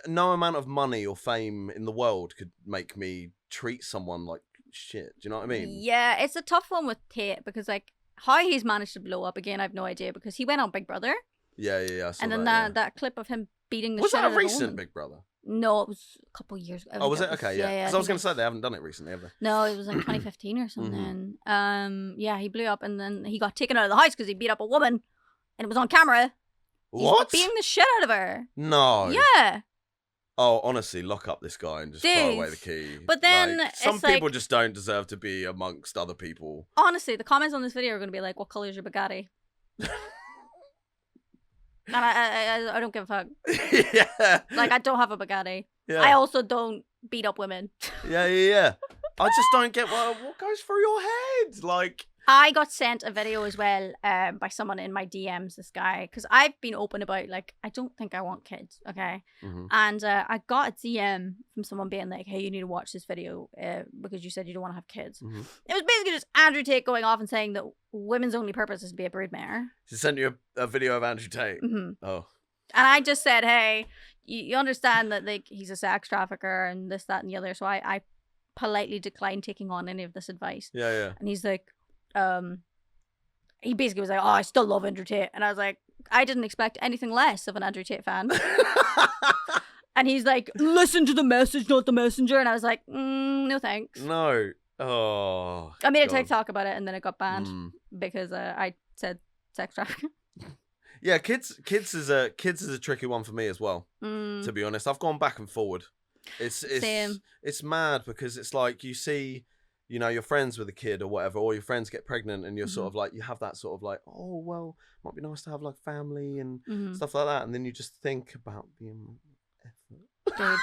no amount of money or fame in the world could make me treat someone like shit. Do you know what I mean? Yeah, it's a tough one with Tate because like how he's managed to blow up again, I have no idea because he went on Big Brother. Yeah. I saw and then that clip of him beating the was shit out that of a recent Big Brother? No, it was a couple of years ago. Oh, was it? Okay, yeah. Because I was going to say it they haven't done it recently, have they? No, it was like 2015 or something. Yeah, he blew up and then he got taken out of the house because he beat up a woman and it was on camera. What? He's beating the shit out of her. No. Yeah. Oh, honestly, lock up this guy and just throw away the key. But then like, some people just don't deserve to be amongst other people. Honestly, the comments on this video are going to be like, "What color is your Bugatti?" And I don't give a fuck. Yeah. Like, I don't have a Bugatti. Yeah. I also don't beat up women. Yeah. I just don't get what goes through your head. Like, I got sent a video as well by someone in my DMs, this guy, because I've been open about, like, I don't think I want kids, okay? And I got a DM from someone being like, hey, you need to watch this video because you said you don't want to have kids. It was basically just Andrew Tate going off and saying that women's only purpose is to be a broodmare. She sent you a video of Andrew Tate? Oh. And I just said, hey, you understand that like he's a sex trafficker and this, that, and the other, so I politely declined taking on any of this advice. Yeah. And he's like, he basically was like, oh, I still love Andrew Tate. And I was like, I didn't expect anything less of an Andrew Tate fan. And he's like, listen to the message, not the messenger. And I was like, no thanks. No. Oh. I made a TikTok about it and then it got banned because I said sex trafficking. Yeah, kids is a tricky one for me as well. To be honest, I've gone back and forward. Same. It's mad because it's like you see, you know, you're friends with a kid or whatever, or your friends get pregnant and you're sort of like, you have that sort of like, oh, well, might be nice to have like family and stuff like that. And then you just think about the effort. Dude,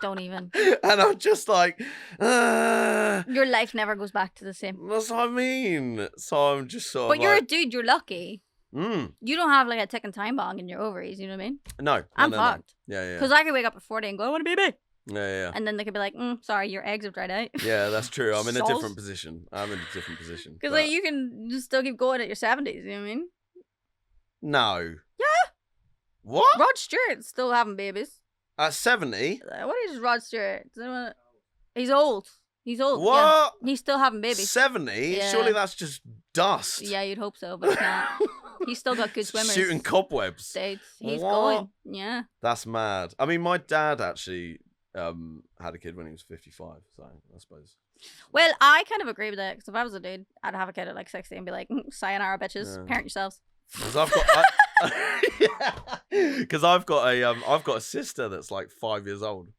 don't even. And I'm just like, your life never goes back to the same. That's what I mean. So I'm just sort of But you're a dude, you're lucky. You don't have like a ticking time bomb in your ovaries, you know what I mean? No. I'm fucked. No. Yeah. Because I could wake up at 40 and go, I want a baby. Yeah. And then they could be like, sorry, your eggs have dried out. Yeah, that's true. I'm in a different position. Because like you can just still keep going at your 70s, you know what I mean? No. Yeah. What? Rod Stewart's still having babies. At 70? What is Rod Stewart? He's old. He's old. What? Yeah. He's still having babies. 70? Yeah. Surely that's just dust. Yeah, you'd hope so, but it's not. He's still got good swimmers. Shooting cobwebs. He's going. Yeah. That's mad. I mean, my dad actually had a kid when he was 55, so I suppose. Well, I kind of agree with that, because if I was a dude, I'd have a kid at like 60 and be like, sayonara, bitches, parent yourselves. Because I've got I've got a sister that's like 5 years old,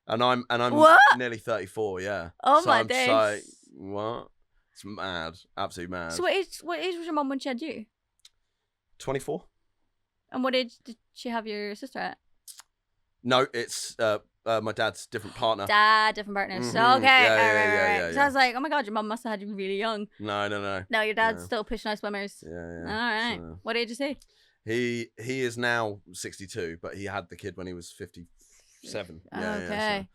and I'm what? nearly 34. Yeah. Oh so my I'm days. Just like, what? It's mad, absolutely mad. So what age was your mum when she had you? 24. And what age did she have your sister at? No, it's my dad's different partner. Different partners. So, okay. Yeah, right. So I was like, oh my god, your mum must have had you really young. No. No, your dad's still pushing out swimmers. Yeah. All right. So, what age is he? He is now 62, but he had the kid when he was 57. Okay.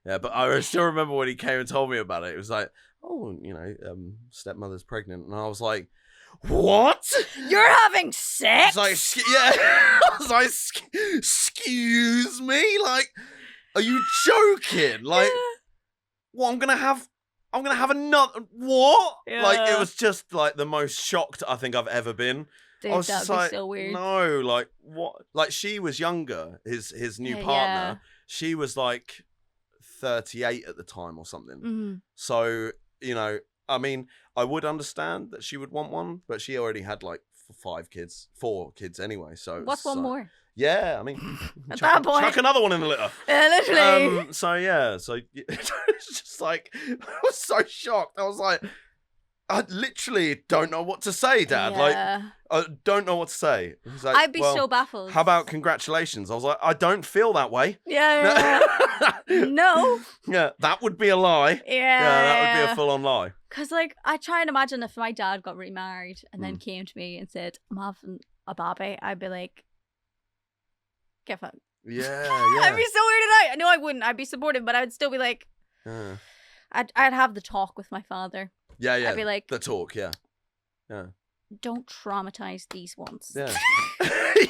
Yeah, but I still remember when he came and told me about it. It was like, oh, you know, stepmother's pregnant, and I was like, what? You're having sex? I was like, yeah. I was like, excuse me? Like, are you joking? Like, what? I'm gonna have another what? Yeah. Like, it was just like the most shocked I think I've ever been. Dude, I was that'd just be like, so weird. no, like what? Like she was younger. His new partner. She was like 38 at the time or something. So you know, I mean, I would understand that she would want one, but she already had like 4 kids anyway. So what's one more? Yeah, I mean, at that point, chuck another one in the litter. Yeah, literally. So it's just like I was so shocked. I was like, I literally don't know what to say, Dad. Yeah. Like, I don't know what to say. He's like, I'd be so baffled. How about congratulations? I was like, I don't feel that way. Yeah. No. Yeah, that would be a lie. Yeah, that would be a full-on lie. Because, like, I try and imagine if my dad got remarried and then came to me and said, I'm having a baby, I'd be like, get fucked. Yeah. I'd be so weirded out. No, I wouldn't. I'd be supportive, but I would still be like, I'd have the talk with my father. Yeah. I'd be like, the talk, yeah. Don't traumatize these ones. Yeah.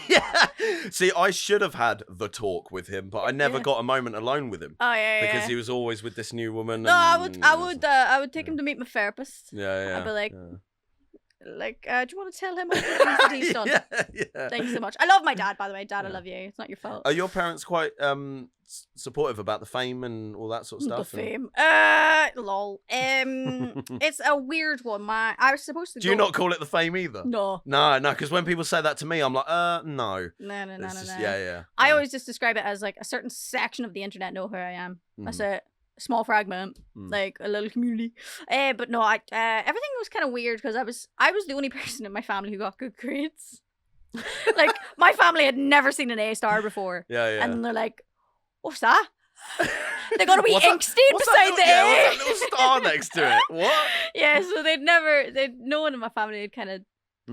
Yeah. See, I should have had the talk with him, but I never got a moment alone with him. Oh yeah. Because he was always with this new woman. No, I would take him to meet my therapist. Yeah. I'd be like, do you want to tell him all the things that he's done? Yeah. Thanks so much. I love my dad, by the way. Dad, I love you. It's not your fault. Are your parents quite supportive about the fame and all that sort of stuff? The fame. Lol. It's a weird one. I was supposed to. Do you not call it the fame either? No. No, because when people say that to me, I'm like, no. No. Yeah. I always just describe it as like a certain section of the internet know who I am. That's it. Small fragment, like a little community. But no, everything was kind of weird because I was the only person in my family who got good grades. Like, my family had never seen an A-star before. Yeah. And they're like, what's that? They're gonna be ink stained beside the A. Yeah, what's that little star next to it? What? Yeah, so no one in my family had kind of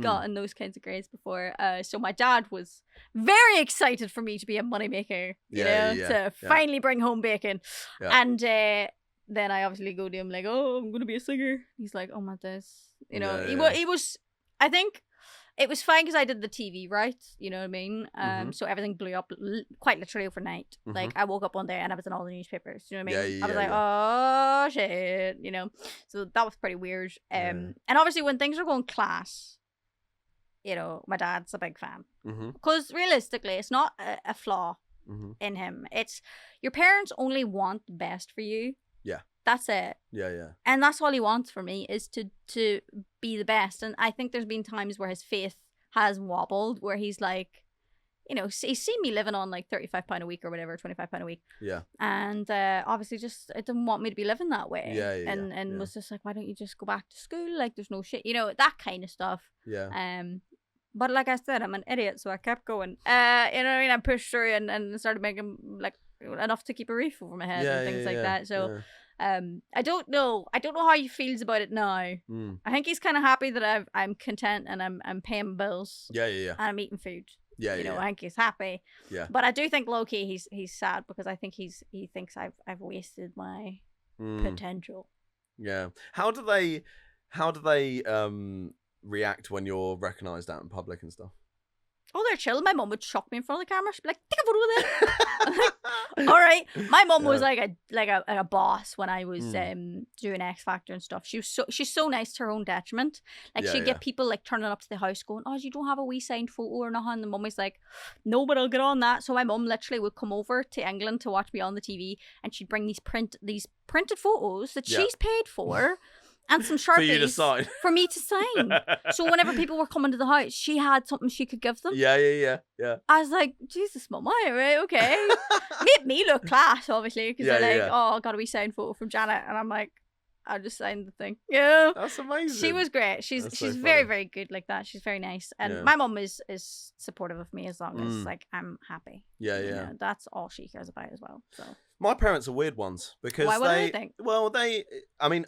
gotten those kinds of grades before. So my dad was very excited for me to be a moneymaker, to finally bring home bacon. Yeah. And then I obviously go to him like, oh, I'm gonna be a singer. He's like, oh my days. He was, I think it was fine because I did the TV, right? You know what I mean? So everything blew up quite literally overnight. Like, I woke up one day and I was in all the newspapers. You know what I mean? I was like, oh shit, So that was pretty weird. And obviously when things are going class, my dad's a big fan. Because realistically, it's not a flaw in him. It's your parents only want the best for you. Yeah. That's it. Yeah. And that's all he wants for me is to be the best. And I think there's been times where his faith has wobbled, where he's like, he's seen me living on like £35 a week or whatever, £25 a week. Yeah. And obviously just it didn't want me to be living that way. Yeah. And was just like, why don't you just go back to school? Like, there's no shit, that kind of stuff. Yeah. But like I said, I'm an idiot, so I kept going. You know what I mean? I pushed through and started making like enough to keep a roof over my head and things like that. So I don't know how he feels about it now. I think he's kind of happy that I'm content and I'm paying bills. Yeah. And I'm eating food. Yeah. I think he's happy. Yeah. But I do think low key he's sad because I think he thinks I've wasted my potential. Yeah. How do they react when you're recognised out in public and stuff? Oh, they're chill. My mum would shock me in front of the camera. She'd be like, take a photo with it. All right. My mum was like a boss when I was doing X Factor and stuff. She's so nice to her own detriment. Like, she'd get people like turning up to the house going, oh, you don't have a wee signed photo or nothing. And the mum was like, no, but I'll get on that. So my mum literally would come over to England to watch me on the TV, and she'd bring these printed photos that she's paid for. And some Sharpies. For you to sign. For me to sign. So whenever people were coming to the house, she had something she could give them. Yeah. I was like, Jesus, mum, right, okay. Made me look class, obviously, because they're like, oh, I got a wee signed photo from Janet. And I'm like, I just signed the thing. Yeah. That's amazing. She was great. She's very, very good like that. She's very nice. And my mum is supportive of me as long as like I'm happy. Yeah. That's all she cares about as well. So my parents are weird ones because why, what do they think? Well, I mean,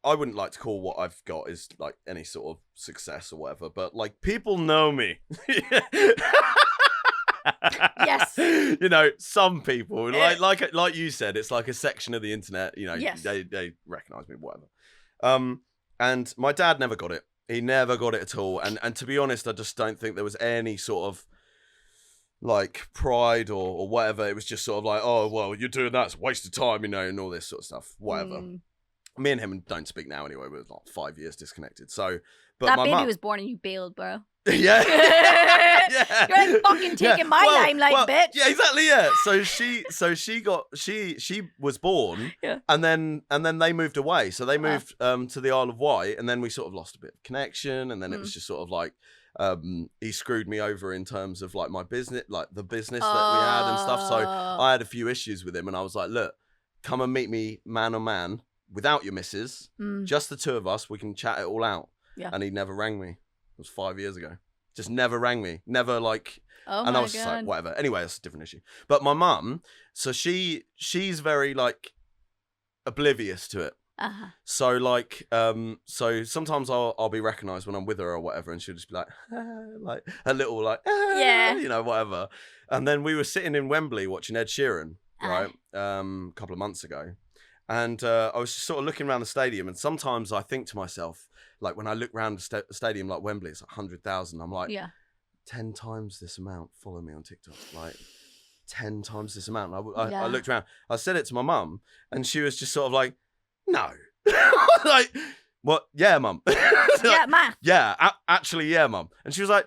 I wouldn't like to call what I've got is like any sort of success or whatever, but like people know me. Yes. Some people like you said, it's like a section of the internet. Yes. They recognize me, whatever. And my dad never got it. He never got it at all. And to be honest, I just don't think there was any sort of like pride or whatever. It was just sort of like, oh well, you're doing that, it's a waste of time, and all this sort of stuff. Whatever. Me and him don't speak now anyway. We're like 5 years disconnected. So, but that my baby mum was born and you bailed, bro. Yeah. Yeah. You're like fucking taking my limelight, bitch. Yeah, exactly. Yeah. So she was born, and then they moved away. So they moved to the Isle of Wight, and then we sort of lost a bit of connection, and then it was just sort of like he screwed me over in terms of like my business, like the business that we had and stuff. So I had a few issues with him, and I was like, look, come and meet me man on man without your missus, just the two of us. We can chat it all out. Yeah. And he never rang me. It was 5 years ago. Just never rang me. Never like. And I was just like, whatever. Anyway, that's a different issue. But my mum, so she's very like oblivious to it. So like, so sometimes I'll be recognised when I'm with her or whatever, and she'll just be like a little like, you know, whatever. And then we were sitting in Wembley watching Ed Sheeran, right, a couple of months ago, and I was just sort of looking around the stadium, and sometimes I think to myself, like when I look around the stadium like Wembley, it's 100,000. I'm like, 10 times this amount follow me on TikTok, like 10 times this amount. I looked around. I said it to my mum, and she was just sort of like, no. Like, what? Yeah, mum. Like, math. Yeah, actually, yeah, mum. And she was like,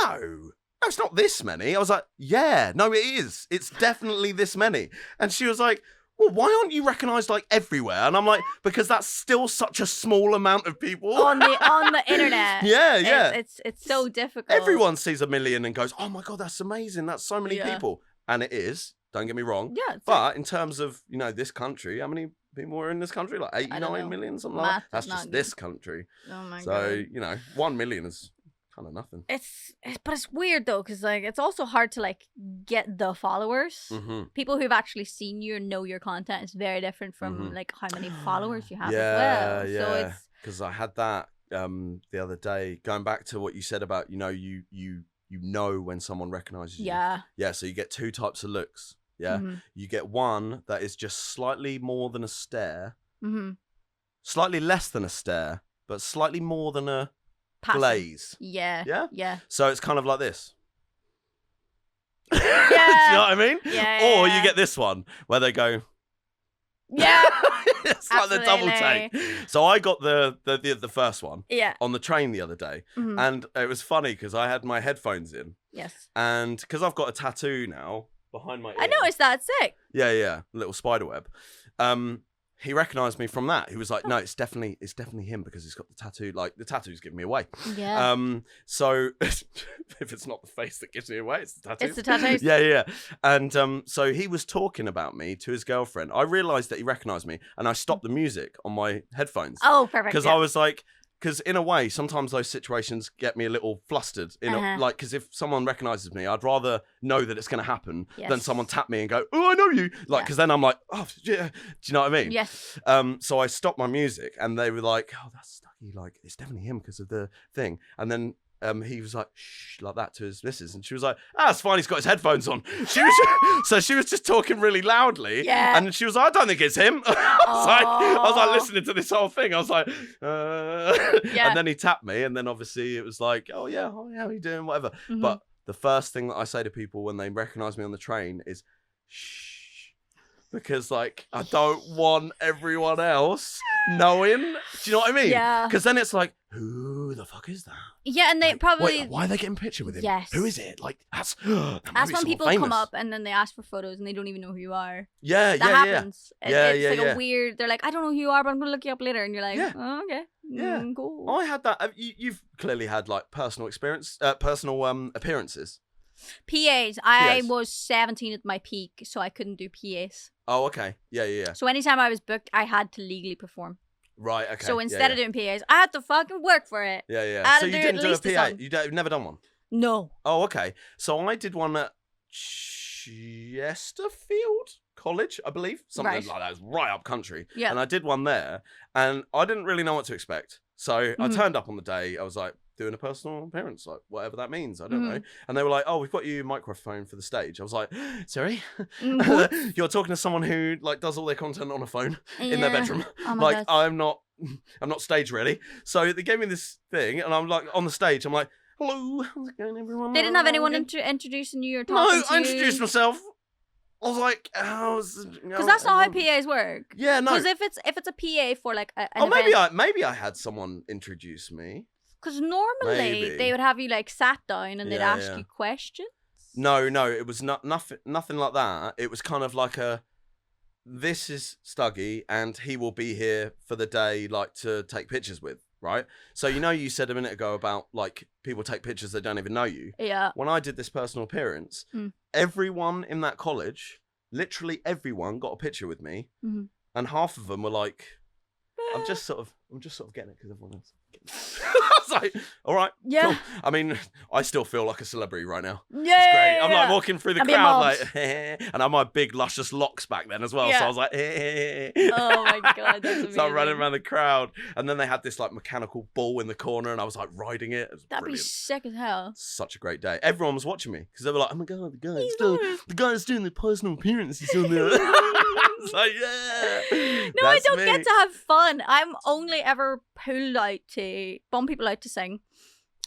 no, it's not this many. I was like, yeah, no, it is. It's definitely this many. And she was like, well, why aren't you recognised like everywhere? And I'm like, because that's still such a small amount of people on the internet. Yeah. It's so difficult. Everyone sees 1 million and goes, oh my God, that's amazing. That's so many people. And it is. Don't get me wrong. Yeah. But in terms of, you know, this country, how many people are in this country? Like 89 million, something like that. That's just this country. Oh my God. So, you know, 1 million is kind of nothing. But it's weird though, because like it's also hard to like get the followers. People who've actually seen you and know your content is very different from like how many followers you have as well. Yeah, so it's because I had that the other day, going back to what you said about, you know, you know when someone recognizes you. Yeah, so you get two types of looks. Yeah, you get one that is just slightly more than a stare, slightly less than a stare, but slightly more than a glaze. Yeah. So it's kind of like this. Do you know what I mean? Yeah. Or you get this one where they go. Yeah. It's like the double take. So I got the first one on the train the other day, and it was funny because I had my headphones in. Yes. And because I've got a tattoo now behind my ear. I noticed that. Sick. Yeah. Little spider web. He recognised me from that. He was like, no, it's definitely him because he's got the tattoo. Like, the tattoo's giving me away. Yeah. So if it's not the face that gives me away, it's the tattoo. It's the tattoos. Yeah. And so he was talking about me to his girlfriend. I realised that he recognised me, and I stopped the music on my headphones. Oh, perfect. Because I was like, because in a way, sometimes those situations get me a little flustered. Like, because if someone recognises me, I'd rather know that it's going to happen than someone tap me and go, "Oh, I know you." Like, because then I'm like, "Oh, yeah." Do you know what I mean? Yes. So I stopped my music, and they were like, "Oh, that's Stuggy. Like, it's definitely him because of the thing." And then he was like, shh, like that to his missus, and she was like, it's fine, he's got his headphones on. She was just talking really loudly, and she was like, I don't think it's him. I was like listening to this whole thing. I was like, and then he tapped me, and then obviously it was like, oh yeah, how are you doing, whatever. But the first thing that I say to people when they recognize me on the train is shh, because like I don't want everyone else knowing. Do you know what I mean? Yeah. Because then it's like, who the fuck is that? Yeah, and they like, probably. Wait, why are they getting a picture with him? Yes. Who is it? Like that's when people come up and then they ask for photos and they don't even know who you are. Yeah, that happens. It's like a weird. They're like, I don't know who you are, but I'm gonna look you up later, and you're like, oh, okay, cool. I had that. You've clearly had like personal experience, personal appearances. PAs. I was 17 at my peak, so I couldn't do PAs. Oh, okay. Yeah. So anytime I was booked, I had to legally perform. Right, okay. So instead of doing PAs, I had to fucking work for it. Yeah. So you didn't do a PA? You've never done one? No. Oh, okay. So I did one at Chesterfield College, I believe. Something like that. It was right up country. Yeah. And I did one there, and I didn't really know what to expect. So I turned up on the day. I was like, doing a personal appearance, like whatever that means, I don't know. And they were like, oh, we've got you a microphone for the stage. I was like, sorry? You're talking to someone who like does all their content on a phone in their bedroom. Like, I'm not stage ready. So they gave me this thing, and I'm like on the stage, I'm like, hello, how's it going, everyone? They didn't have anyone introducing you or talking to you? No, I introduced myself. I was like, because that's not how PAs work. Yeah, no. Because if it's a PA for like an event... maybe I had someone introduce me. Because normally they would have you like sat down and they'd ask you questions. No, it was nothing like that. It was kind of like this is Stuggy and he will be here for the day, like to take pictures with, right? So you said a minute ago about like people take pictures they don't even know you. Yeah. When I did this personal appearance, everyone in that college, literally everyone, got a picture with me, and half of them were like, I'm just sort of getting it because everyone else. I was like, all right, cool. I mean, I still feel like a celebrity right now. Yeah, it's great. I'm like walking through the crowd, like, and I had my big luscious locks back then as well. So I was like, oh my god, that's amazing. So I'm running around the crowd, and then they had this like mechanical ball in the corner, and I was like riding it. That'd brilliant. Be sick as hell. Such a great day. Everyone was watching me because they were like, oh my god, the guy that's doing the personal appearance is on there. It's like, no, I don't get to have fun. I'm only ever pulled out to bum people out to sing,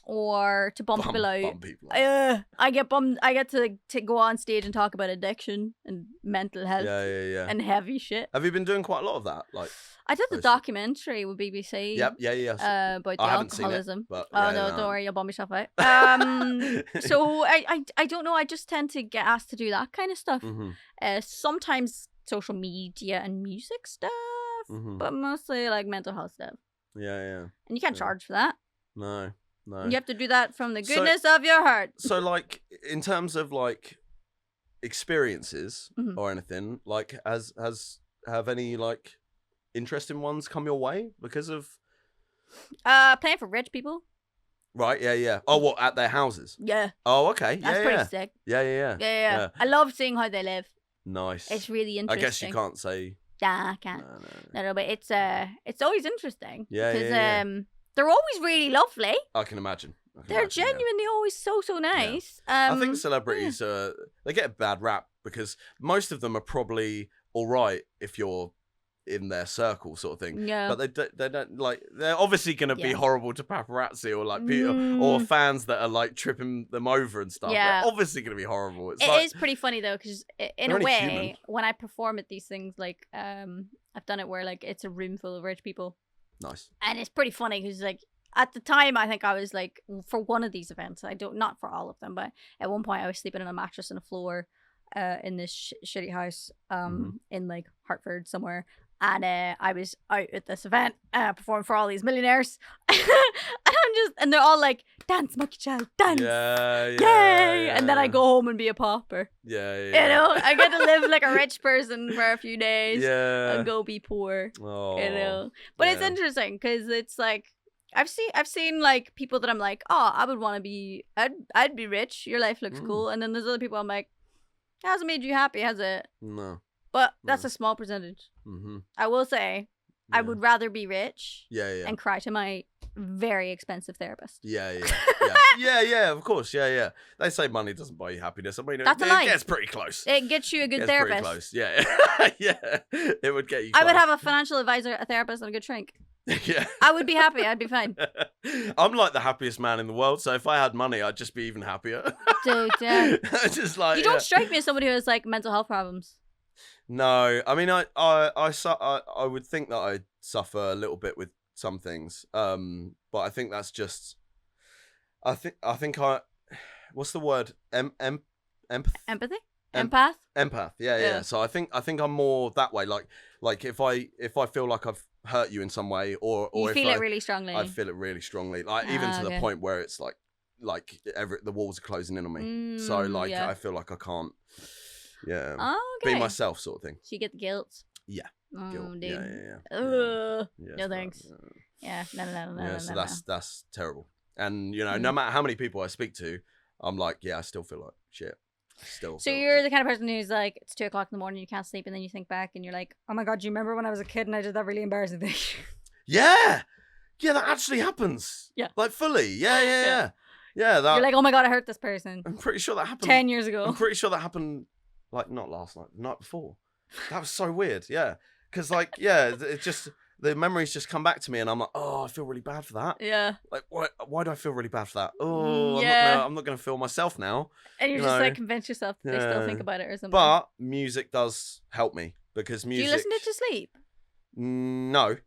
or to bum people out. I get bummed. I get to go on stage and talk about addiction and mental health. And heavy shit. Have you been doing quite a lot of that? Like, I did the documentary with BBC. Yep. About the alcoholism. But, no, don't worry, you'll bum yourself out. So I don't know. I just tend to get asked to do that kind of stuff. Sometimes social media and music stuff, but mostly like mental health stuff. And you can't charge for that. No. You have to do that from the goodness of your heart. So like in terms of like experiences or anything, like have any like interesting ones come your way because of playing for rich people? Right, yeah. Oh, what, at their houses? Yeah. Oh, okay. That's pretty sick. Yeah. I love seeing how they live. Nice. It's really interesting. I guess you can't say. Yeah, I can't. No, but it's always interesting. Yeah, because they're always really lovely. I can imagine. They're genuinely always so nice. I think celebrities they get a bad rap because most of them are probably all right if you're in their circle, sort of thing. Yeah. But they don't like. They're obviously going to be horrible to paparazzi or like people or fans that are like tripping them over and stuff. Yeah. They're obviously going to be horrible. It is pretty funny though, because in a way, human. When I perform at these things, like I've done it where like it's a room full of rich people. Nice. And it's pretty funny because like at the time I think I was like, for one of these events, not for all of them, but at one point I was sleeping on a mattress on the floor in this shitty house in like Hartford somewhere. And I was out at this event performing for all these millionaires. and they're all like, dance, monkey child, dance. Yay. And then I go home and be a pauper. You know, I get to live like a rich person for a few days and go be poor. Oh, you know, but it's interesting because it's like, I've seen like people that I'm like, oh, I would want to be, I'd be rich. Your life looks cool. And then there's other people I'm like, it hasn't made you happy, has it? No. But that's a small percentage. I will say, I would rather be rich and cry to my very expensive therapist. Yeah, of course. Yeah. They say money doesn't buy you happiness. I mean, that's a lie. It gets pretty close. It gets you a good therapist. Pretty close. Yeah. It would get you close. I would have a financial advisor, a therapist, and a good shrink. Yeah. I would be happy. I'd be fine. I'm like the happiest man in the world, so if I had money, I'd just be even happier. Dude, yeah. Just like, you don't strike me as somebody who has like mental health problems. No, I mean, I would think that I suffer a little bit with some things, but I think that's just, I think what's the word? Empathy? Empath? Empath, yeah. So I think I'm more that way. Like if I feel like I've hurt you in some way, or you if feel it really strongly. I feel it really strongly, like even to the point where it's like the walls are closing in on me. So like I feel like I can't. Yeah. Oh, okay. Be myself, sort of thing. So you get the guilt. Yeah. Oh, guilt. dude. Yeah. No thanks. Yeah. No. So that's terrible. And you know, no matter how many people I speak to, I'm like, I still feel like shit. So you're the kind of person who's like, it's 2:00 in the morning, you can't sleep, and then you think back and you're like, oh my god, do you remember when I was a kid and I did that really embarrassing thing? Yeah, that actually happens. Yeah. Like fully. Yeah. That, you're like, oh my god, I hurt this person. I'm pretty sure that happened 10 years ago. I'm pretty sure that happened. Like, not last night, the night before. That was so weird, because like, it just, the memories just come back to me and I'm like, oh, I feel really bad for that. Yeah. Like, why do I feel really bad for that? Oh, I'm not gonna feel myself now. And you're just like, convince yourself that they still think about it or something. But music does help me, because music. Do you listen to it to sleep? No.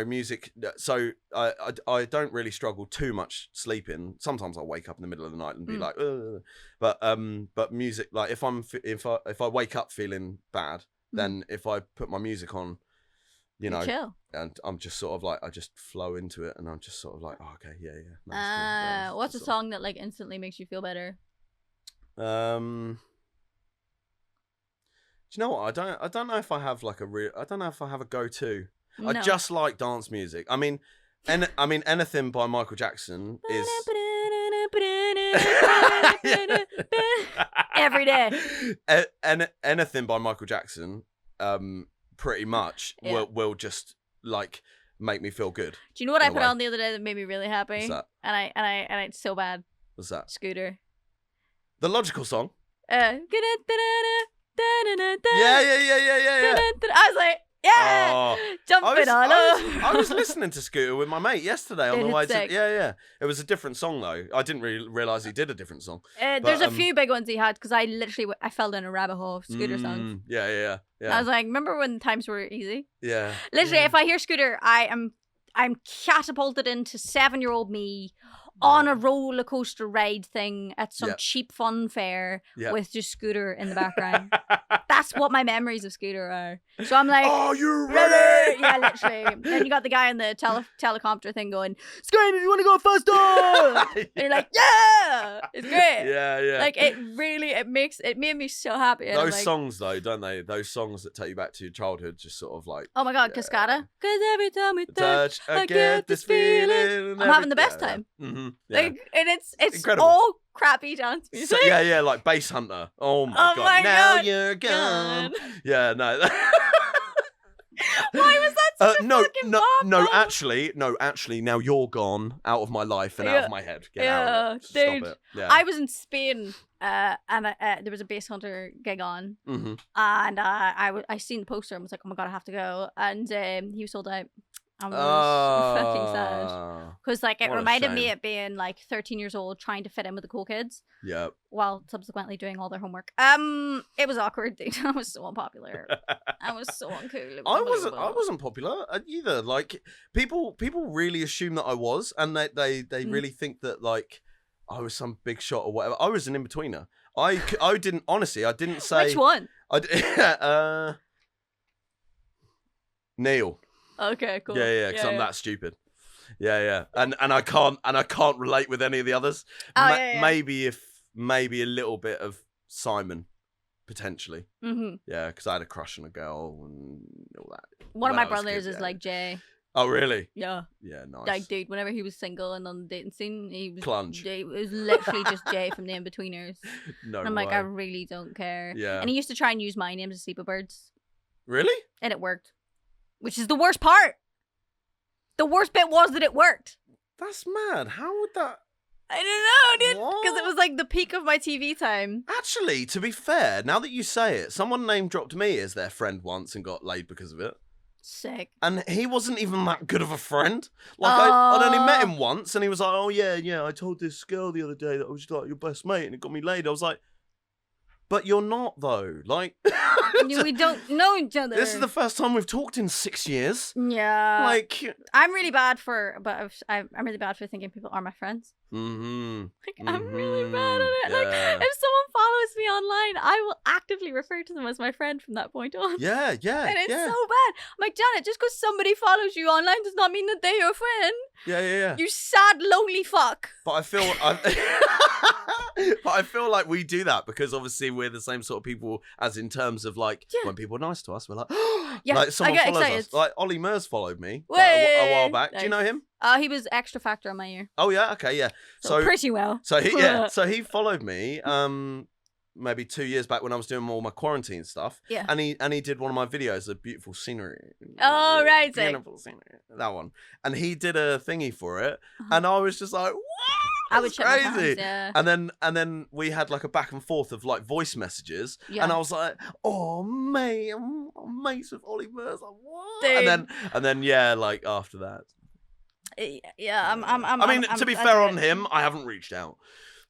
Music. So I don't really struggle too much sleeping. Sometimes I'll wake up in the middle of the night and be like, ugh. But music, like if I wake up feeling bad, then if I put my music on, you know, chill. And I'm just sort of like, I just flow into it, and I'm just sort of like, oh, okay, yeah. Cool. What's a song that like instantly makes you feel better? Do you know what? I don't know if I have like I don't know if I have a go-to. No. I just like dance music. I mean anything by Michael Jackson is every day. Anything by Michael Jackson, pretty much will just like make me feel good. Do you know what I put on the other day that made me really happy? What's that? And it's so bad. What's that? Scooter. The Logical song. Yeah. I was like, yeah, jumping on it. I was listening to Scooter with my mate yesterday on the way to. Yeah. It was a different song though. I didn't really realize he did a different song. There's a few big ones he had because I fell down a rabbit hole of Scooter songs. Yeah. I was like, remember when times were easy? Yeah. Literally, if I hear Scooter, I'm catapulted into 7-year-old me on a roller coaster ride thing at some cheap fun fair with just Scooter in the background. That's what my memories of Scooter are. So I'm like, oh, you're ready? Yeah, literally. Then you got the guy in the teleprompter thing going, Scream if you want to go faster. And you're like, yeah, it's great. Yeah. Like it made me so happy. And those songs though, don't they? Those songs that take you back to your childhood, just sort of like. Oh my God, Cascada. Because every time we touch, I get this feeling. I'm having the best time. Mm-hmm. Yeah. Like, and it's incredible. all crappy dance music. So, yeah, like Bass Hunter. Oh my God. My now God. You're gone. Yeah, no. Why was that such a fucking bomb? No, actually, now you're gone out of my life and out of my head. Get out of it. Dude. Stop it. Yeah. I was in Spain and there was a Bass Hunter gig on, and I seen the poster and was like, oh my God, I have to go. And he was sold out. I was fucking sad because like it reminded me of being like 13 years old trying to fit in with the cool kids. Yeah. While subsequently doing all their homework. It was awkward, dude. I was so unpopular. I was so uncool. I wasn't popular either. Like people really assume that I was, and they really think that like I was some big shot or whatever. I was an in-betweener. I didn't say which one. Neil. Okay, cool. Yeah, because I'm that stupid. Yeah, and I can't relate with any of the others. Maybe maybe a little bit of Simon, potentially. Mm-hmm. Yeah, because I had a crush on a girl and all that. One of my brothers is like Jay. Oh really? Yeah. Yeah, nice. Like, dude, whenever he was single and on the dating scene, he was Clunge. Jay, it was literally just Jay from the In-Betweeners. No, and I'm like, I really don't care. Yeah. And he used to try and use my name to sleep with birds. Really? And it worked. Which is the worst part. The worst bit was that it worked. That's mad. How would that... I don't know, dude. Because it was like the peak of my TV time. Actually, to be fair, now that you say it, someone name dropped me as their friend once and got laid because of it. Sick. And he wasn't even that good of a friend. Like, I'd only met him once and he was like, oh yeah, I told this girl the other day that I was like your best mate and it got me laid. I was like, but you're not though. Like... we don't know each other. This is the first time we've talked in 6 years. Yeah. Like, I'm really bad for thinking people are my friends. Mm-hmm. Like, I'm really bad at it. Yeah. Like, if someone follows me online, I will actively refer to them as my friend from that point on. Yeah. And it's so bad. I'm like, Janet, just because somebody follows you online does not mean that they're your friend. Yeah. You sad, lonely fuck. But I feel like we do that because obviously we're the same sort of people as in terms of like when people are nice to us, we're like, yeah, like someone follows excited. us. Like Ollie Murs followed me a while back. Nice. Do you know him? He was Extra Factor on my ear. Oh yeah, okay, yeah. So pretty well. So he followed me maybe 2 years back when I was doing all my quarantine stuff. Yeah. And he did one of my videos of beautiful scenery. Oh right, beautiful scenery. That one. And he did a thingy for it, and I was just like, what? I would crazy. Pants, yeah. And then we had like a back and forth of like voice messages, and I was like, "Oh mate, I'm mates with Ollie Murs." Like, what? Dude. And then yeah, like after that. Yeah, to be fair on him, I haven't reached out,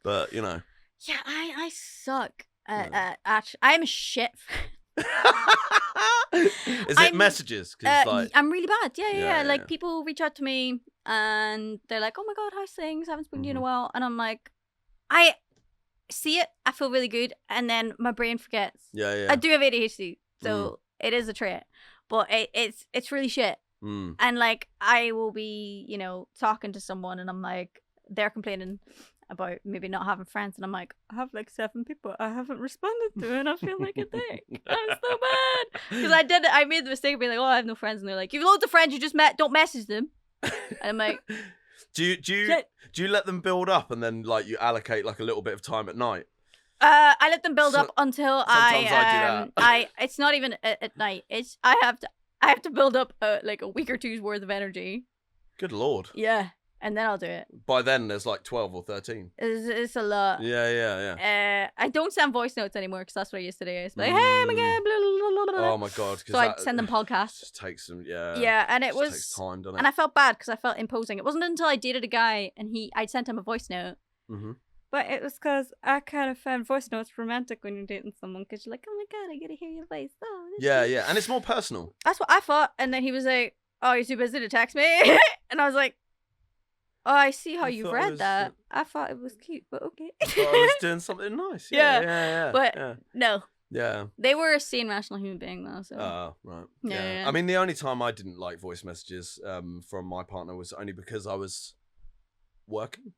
but you know. Yeah, I suck at I'm a shit. Is it messages? 'Cause like... I'm really bad. Yeah. Like yeah. people reach out to me and they're like, "Oh my god, how's things? I haven't spoken to you in a while." And I'm like, I see it, I feel really good, and then my brain forgets. Yeah. I do have ADHD, so it is a trait, but it's really shit. And like I will be, you know, talking to someone and I'm like, they're complaining about maybe not having friends, and I'm like, I have like 7 people I haven't responded to, and I feel like a dick. I'm so bad because I made the mistake of being like, oh, I have no friends, and they're like, you've loads of friends you just met, don't message them. And I'm like, do you let them build up and then like you allocate like a little bit of time at night? I let them build up until I do that. It's not even at night. It's I have to build up like a week or two's worth of energy. Good Lord. Yeah. And then I'll do it. By then, there's like 12 or 13. It's a lot. Yeah. I don't send voice notes anymore because that's what I used to do. It's like, hey, my god, blah, blah, blah, blah. Oh my god. So I send them podcasts. Just takes some, yeah. Yeah, and it was takes time, doesn't it? And I felt bad because I felt imposing. It wasn't until I dated a guy and I'd sent him a voice note. But it was because I kind of found voice notes romantic when you're dating someone because you're like, oh my god, I gotta hear your voice. Oh, yeah, and it's more personal. That's what I thought. And then he was like, oh, you're too busy to text me. And I was like, oh, I see how you've read that. I thought it was cute, but okay. I thought I was doing something nice. Yeah. But no. Yeah. They were a sane, rational human being, though. So. Oh, right. Yeah. I mean, the only time I didn't like voice messages from my partner was only because I was working.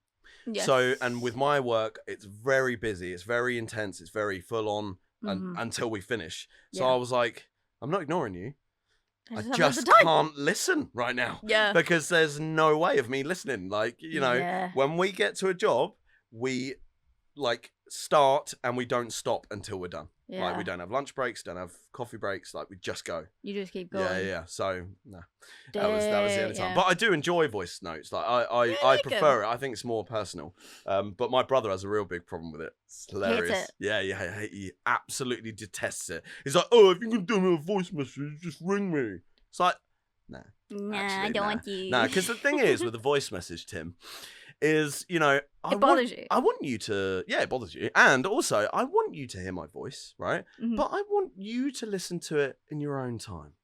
Yes. So, and with my work, it's very busy. It's very intense. It's very full on until we finish. So I was like, I'm not ignoring you. I just can't listen right now. Yeah. Because there's no way of me listening. Like, you know, when we get to a job, we like start and we don't stop until we're done. Yeah. Like we don't have lunch breaks, don't have coffee breaks. Like we just go. You just keep going. Yeah. So no, that was the only time. But I do enjoy voice notes. Like I prefer it. I think it's more personal. But my brother has a real big problem with it. It's hilarious. Hates it. Yeah. He absolutely detests it. He's like, oh, if you can do me a voice message, just ring me. It's like, nah, I don't want you. Nah, because the thing is with the voice message, Tim, is, you know, it bothers you. I want you to, it bothers you. And also, I want you to hear my voice, right? But I want you to listen to it in your own time.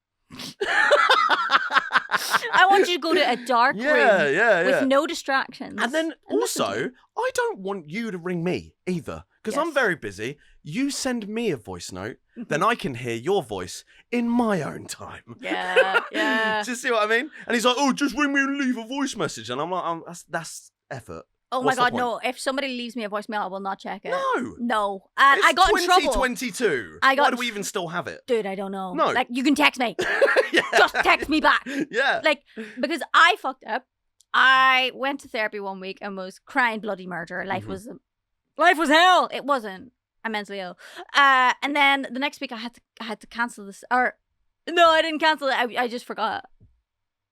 I want you to go to a dark room with no distractions. And then also, I don't want you to ring me either. Because I'm very busy. You send me a voice note, then I can hear your voice in my own time. Yeah. Do you see what I mean? And he's like, oh, just ring me and leave a voice message. And I'm like, that's effort. Oh my god, no. If somebody leaves me a voicemail, I will not check it. No. And I got in trouble. 2022. Why do we even still have it? Dude, I don't know. No. Like, you can text me. Just text me back. Yeah. Like, because I fucked up. I went to therapy one week and was crying bloody murder. Life was hell. It wasn't. I'm mentally ill. And then the next week I had to cancel this. Or no, I didn't cancel it. I just forgot.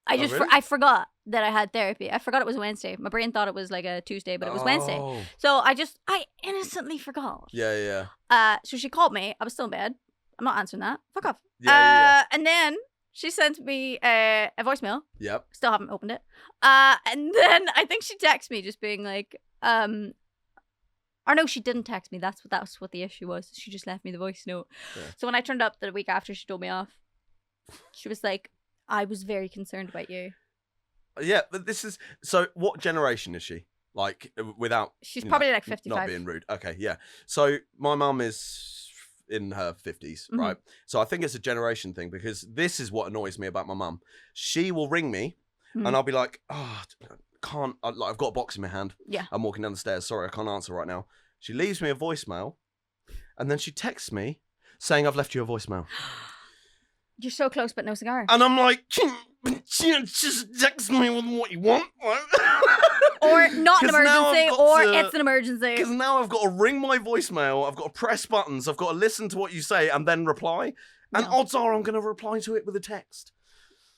I forgot that I had therapy. I forgot it was Wednesday. My brain thought it was like a Tuesday, but it was Wednesday. So I innocently forgot. Yeah. So she called me. I was still in bed. I'm not answering that. Fuck off. Yeah. And then she sent me a voicemail. Yep. Still haven't opened it. And then I think she texted me just being like, or no, she didn't text me. That's what the issue was. She just left me the voice note. Yeah. So when I turned up the week after she told me off, she was like, I was very concerned about you. Yeah, but this is... So what generation is she? Like, without... She's probably like 55. Not being rude. Okay, yeah. So my mum is in her 50s, right? So I think it's a generation thing because this is what annoys me about my mum. She will ring me and I'll be like, I've got a box in my hand. Yeah. I'm walking down the stairs. Sorry, I can't answer right now. She leaves me a voicemail and then she texts me saying I've left you a voicemail. You're so close, but no cigar. And I'm like, just text me with what you want. Or not an emergency, it's an emergency. Because now I've got to ring my voicemail, I've got to press buttons, I've got to listen to what you say and then reply. And odds are I'm going to reply to it with a text.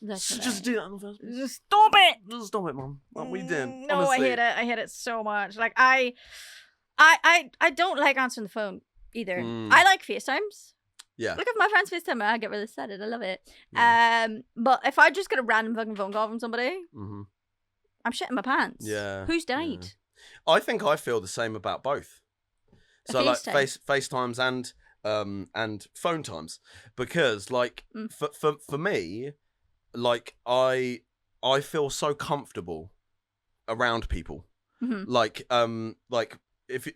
Just do that on the first place. Just stop it. Just stop it, Mum. Like we did. No, honestly. I hate it. I hate it so much. Like I don't like answering the phone either. I like FaceTimes. Yeah. Look, if my friends FaceTime me, I get really excited. I love it. Yeah. But if I just get a random fucking phone call from somebody, I'm shitting my pants. Yeah. Who's died? Yeah. I think I feel the same about both. So like FaceTimes and and phone times, because like for me, like I feel so comfortable around people. Like if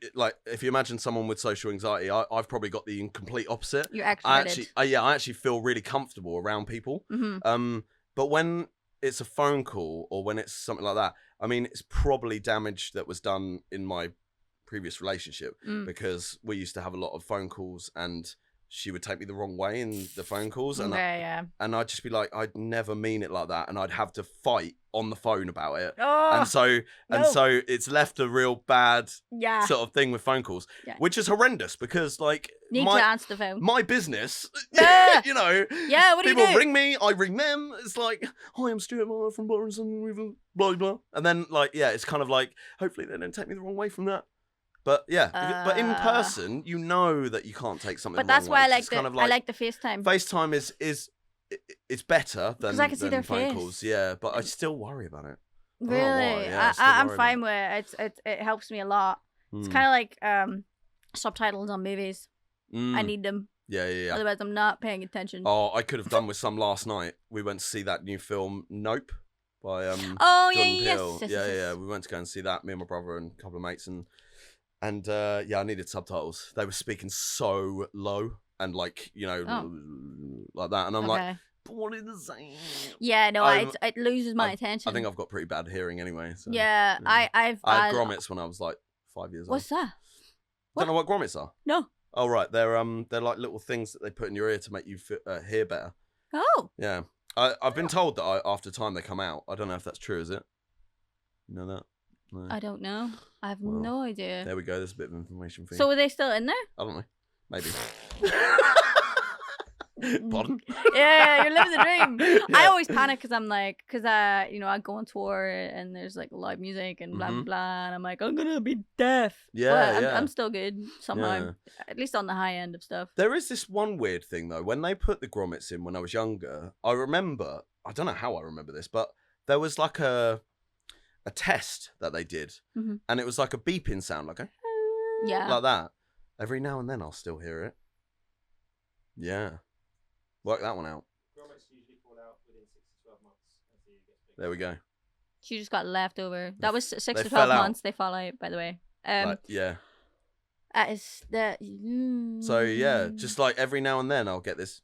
you imagine someone with social anxiety, I've probably got the complete opposite. You're extroverted. I actually feel really comfortable around people. But when it's a phone call or when it's something like that, I mean, it's probably damage that was done in my previous relationship, because we used to have a lot of phone calls and she would take me the wrong way in the phone calls, and and I'd just be like, I'd never mean it like that, and I'd have to fight on the phone about it. And so it's left a real bad sort of thing with phone calls, which is horrendous, because like to answer the phone. My business, you know, what do people you do? ring me, I ring them. It's like, hi, I'm Stuart Marler from Bottomson, blah blah, and then like it's kind of like, hopefully they don't take me the wrong way from that. But but in person, you know that you can't take something. But that's the wrong why way. I like the FaceTime. FaceTime is better than I can see their phone face. calls. Yeah, but I still worry about it. Really, I'm fine with it. It helps me a lot. It's kind of like subtitles on movies. I need them. Yeah. Otherwise, I'm not paying attention. Oh, I could have done with some last night. We went to see that new film, Nope, by Jordan Peele. Yes. We went to go and see that. Me and my brother and a couple of mates, and I needed subtitles. They were speaking so low and like, you know, like that, and I'm like, but what is the same? Yeah, no, it loses my attention. I think I've got pretty bad hearing anyway. So, yeah, I had grommets when I was like 5 years old. What's that? Don't know what grommets are. No. Oh right, they're like little things that they put in your ear to make you hear better. Oh. Yeah, I've been told that after time they come out. I don't know if that's true. Is it? You know that? No. I don't know. I have no idea. There we go. There's a bit of information for you. So were they still in there? I don't know. Maybe. Pardon? Yeah, you're living the dream. I always panic because I'm like, you know, I go on tour and there's like live music and blah blah blah, and I'm like, I'm gonna be deaf. But I'm still good somehow, at least on the high end of stuff. There is this one weird thing though. When they put the grommets in when I was younger, I remember. I don't know how I remember this, but there was like a test that they did, and it was like a beeping sound, like like that. Every now and then I'll still hear it. Yeah, work that one out. Grommets usually fall out within 6 to 12 months. There we go. She just got left over. That was 6 to 12 months. They fall out, by the way. Yeah. That is that. So yeah, just like every now and then I'll get this.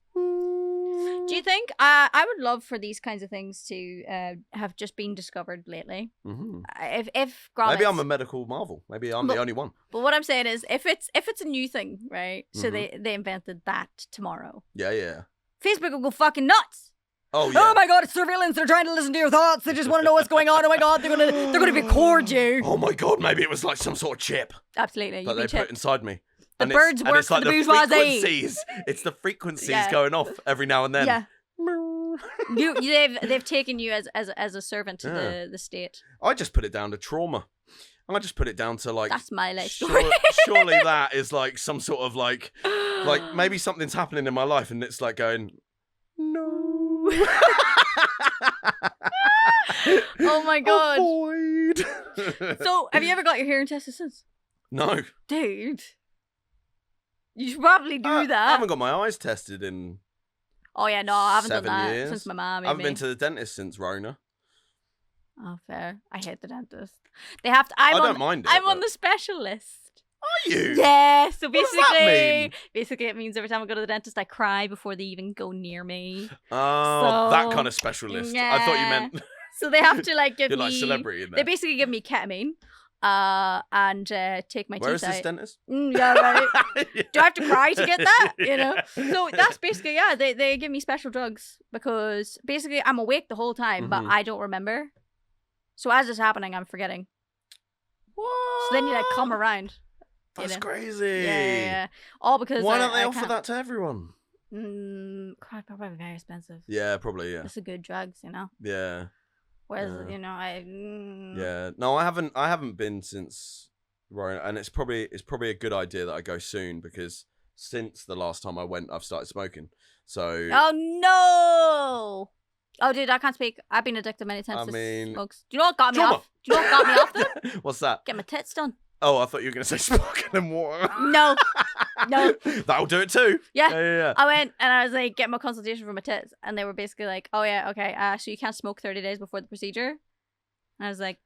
Do you think I would love for these kinds of things to have just been discovered lately? If grommets, maybe I'm a medical marvel. Maybe I'm the only one. But what I'm saying is, if it's a new thing, right? So they invented that tomorrow. Yeah. Facebook will go fucking nuts. Oh yeah. Oh my god, it's surveillance. They're trying to listen to your thoughts. They just want to know what's going on. Oh my god, they're gonna record you. Oh my god, maybe it was like some sort of chip. Absolutely. That they put inside me. The birds work for the bourgeoisie. It's the frequencies going off every now and then. Yeah. They've taken you as a servant to the state. I just put it down to trauma. I just put it down to like, that's my life story. Surely that is like some sort of like maybe something's happening in my life and it's like going, no. Oh my god. Avoid. So have you ever got your hearing tested since? No. Dude. You should probably do that. I haven't got my eyes tested in I haven't done 7 that years. since my mom. I haven't been to the dentist since Rona. Oh, fair. I hate the dentist. They have to. I don't mind it. I'm on the special list. Are you? Yeah. So basically, what does that mean? Basically, it means every time I go to the dentist, I cry before they even go near me. Oh, that kind of special list. Yeah. I thought you meant. So they have to like give You're me. like celebrity in there. They basically give me ketamine. And take my teeth out. Where is this dentist? Yeah, right. Do I have to cry to get that? You know? So that's basically, they give me special drugs because basically I'm awake the whole time, but I don't remember. So as it's happening, I'm forgetting. What? So then you like come around. That's crazy. Yeah. All because why don't they offer that to everyone? Probably very expensive. Yeah, probably, yeah. It's a good drugs, you know? Yeah. Whereas, you know, Yeah. No, I haven't been since Rona, and it's probably a good idea that I go soon because since the last time I went, I've started smoking. So. Oh no! Oh, dude, I can't speak. I've been addicted many times to smokes. Do you know what got me off? Do you know what got me off though? What's that? Get my tits done. Oh, I thought you were going to say smoking and water. No. No. That'll do it too. Yeah. I went and I was like, getting my consultation for my tits. And they were basically like, oh yeah, okay, so you can't smoke 30 days before the procedure. And I was like,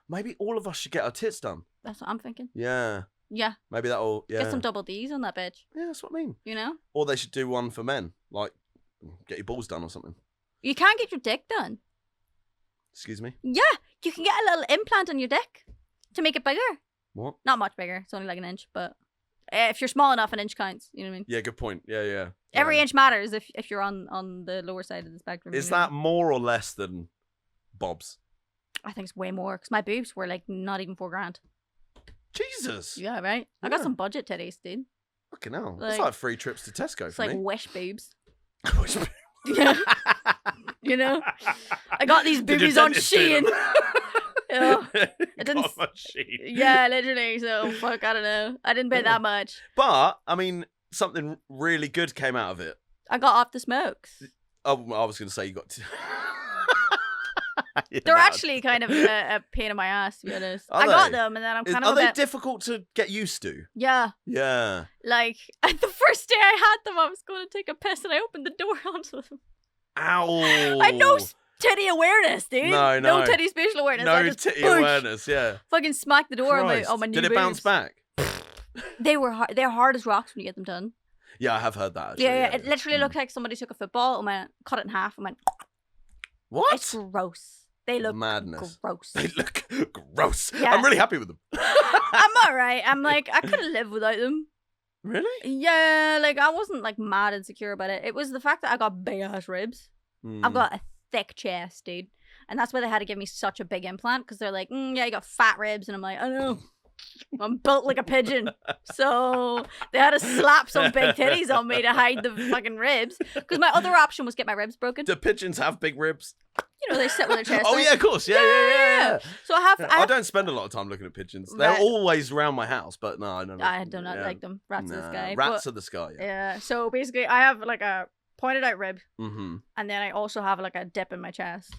maybe all of us should get our tits done. That's what I'm thinking. Yeah. Yeah. Maybe that'll, Get some double D's on that bitch. Yeah, that's what I mean. You know? Or they should do one for men. Like, get your balls done or something. You can't get your dick done. Excuse me? Yeah. You can get a little implant on your dick to make it bigger. What? Not much bigger. It's only like an inch, but if you're small enough, an inch counts. You know what I mean? Yeah, good point. Yeah. Every inch matters if you're on the lower side of the spectrum. Is that more or less than Bob's? I think it's way more because my boobs were like not even $4,000. Jesus. Yeah, right. I got some budget titties, dude. Fucking hell. Like, That's like 3 trips to Tesco it's for like me. wish boobs. Yeah. You know, I got these boobies on Shein. Yeah. It didn't. Yeah, literally. So fuck, I don't know. I didn't pay that much. But I mean, something really good came out of it. I got off the smokes. Oh, I was going to say you got. They're actually kind of a pain in my ass, to be honest. I got them, and then I'm kind of. Are they difficult to get used to? Yeah. Yeah. Like the first day I had them, I was going to take a piss, and I opened the door onto them. Ow! I had no titty awareness, dude. No titty spatial awareness. No titty awareness. Yeah. Fucking smacked the door on my new Did it bounce back? They were hard. They're hard as rocks when you get them done. Yeah, I have heard that. Actually, yeah. It literally looked like somebody took a football and went cut it in half and went. What? It's gross. They look madness. Gross. They look gross. Yeah. I'm really happy with them. I'm alright. I'm like, I could have lived without them. Really? Yeah, like I wasn't like mad insecure about it. It was the fact that I got big ass ribs. I've got a thick chest, dude. And that's why they had to give me such a big implant, because they're like, yeah, you got fat ribs. And I'm like, I know. I'm built like a pigeon. So they had to slap some big titties on me to hide the fucking ribs. Because my other option was get my ribs broken. Do pigeons have big ribs? You know, they sit with their chest. Oh, yeah, of course. Yeah. So I don't spend a lot of time looking at pigeons. They're always around my house, but no, I don't. I do not like them. Rats of the sky. Rats of the sky. Yeah. So basically, I have like a pointed out rib, and then I also have like a dip in my chest.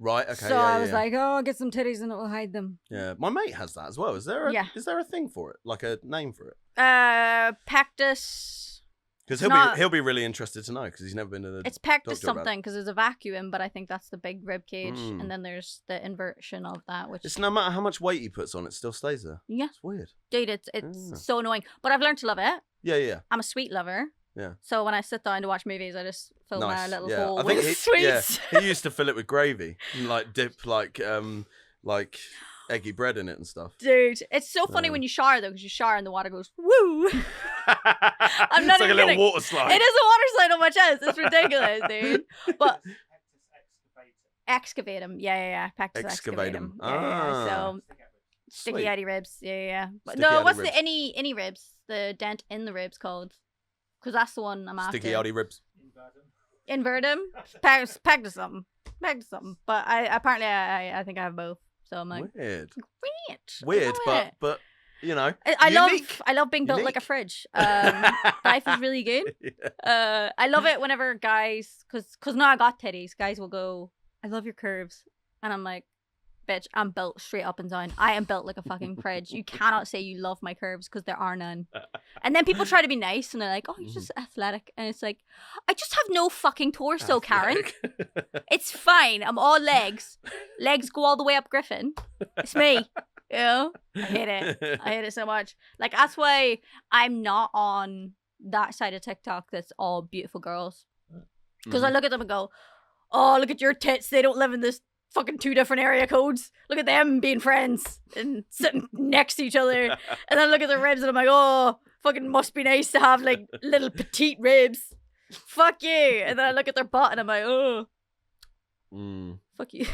Right. Okay. So I was like, oh, I'll get some titties and it will hide them. Yeah. My mate has that as well. Is there a thing for it? Like a name for it? Pectus. Because he'll be really interested to know, because he's never been to the. It's pectus something, because there's a vacuum, but I think that's the big rib cage, and then there's the inversion of that, which. It's no matter how much weight he puts on, it still stays there. Yeah. It's weird. Dude, it's so annoying, but I've learned to love it. Yeah. I'm a sweet lover. Yeah. So when I sit down to watch movies, I just fill my little hole I think with sweets. He used to fill it with gravy and like dip like eggy bread in it and stuff. Dude, it's so funny when you shower though, because you shower and the water goes woo. I'm not it's like even a kidding. little water slide. It is a water slide on my chest. It's ridiculous, dude. But excavatum. Yeah. Pectus excavatum. Yeah. So sticky outy ribs. Yeah. But no, what's the any ribs? The dent in the ribs called? Because that's the one I'm after. Sticky outy ribs. Invertum. Pegged to something. But I think I have both. So I'm like weird, but you know, I love being built like a fridge. Life is really good. Yeah. I love it whenever guys, because now I got titties, guys will go, I love your curves, and I'm like, bitch, I'm built straight up and down. I am built like a fucking fridge. You cannot say you love my curves, because there are none. And then people try to be nice and they're like, oh, you're just athletic. And it's like, I just have no fucking torso, athletic. Karen. It's fine. I'm all legs. Legs go all the way up Griffin. It's me. You know? I hate it so much. Like, that's why I'm not on that side of TikTok that's all beautiful girls. Because I look at them and go, oh, look at your tits. They don't live in this fucking 2 different area codes. Look at them being friends and sitting next to each other. And then look at their ribs and I'm like, oh, fucking must be nice to have like little petite ribs. Fuck you. And then I look at their butt and I'm like, oh. Fuck you.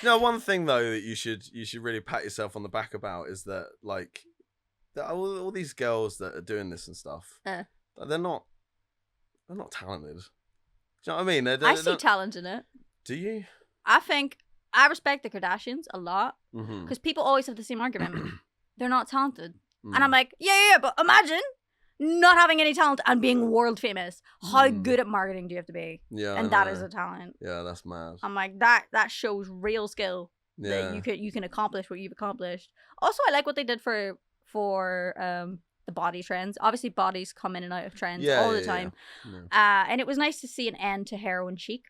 One thing though that you should really pat yourself on the back about is that like all these girls that are doing this and stuff, they're not talented. Do you know what I mean? I see talent in it. Do you? I respect the Kardashians a lot, because people always have the same argument. They're not talented. And I'm like, yeah, but imagine not having any talent and being world famous. How good at marketing do you have to be? Yeah, and that is a talent. Yeah, that's mad. I'm like, that shows real skill. Yeah, that you can accomplish what you've accomplished. Also, I like what they did for for the body trends. Obviously, bodies come in and out of trends all the time. Yeah. And it was nice to see an end to heroin chic.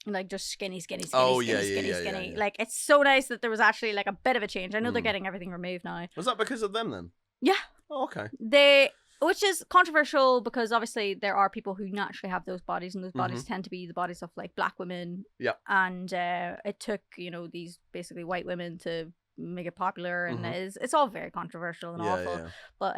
Like just skinny. Oh, skinny. yeah. Like it's so nice that there was actually like a bit of a change. I know they're getting everything removed now. Was that because of them then? Yeah. Oh, okay. Which is controversial because obviously there are people who naturally have those bodies, and those bodies tend to be the bodies of like black women. Yeah. And it took, you know, these basically white women to make it popular, and it's all very controversial and awful. Yeah. But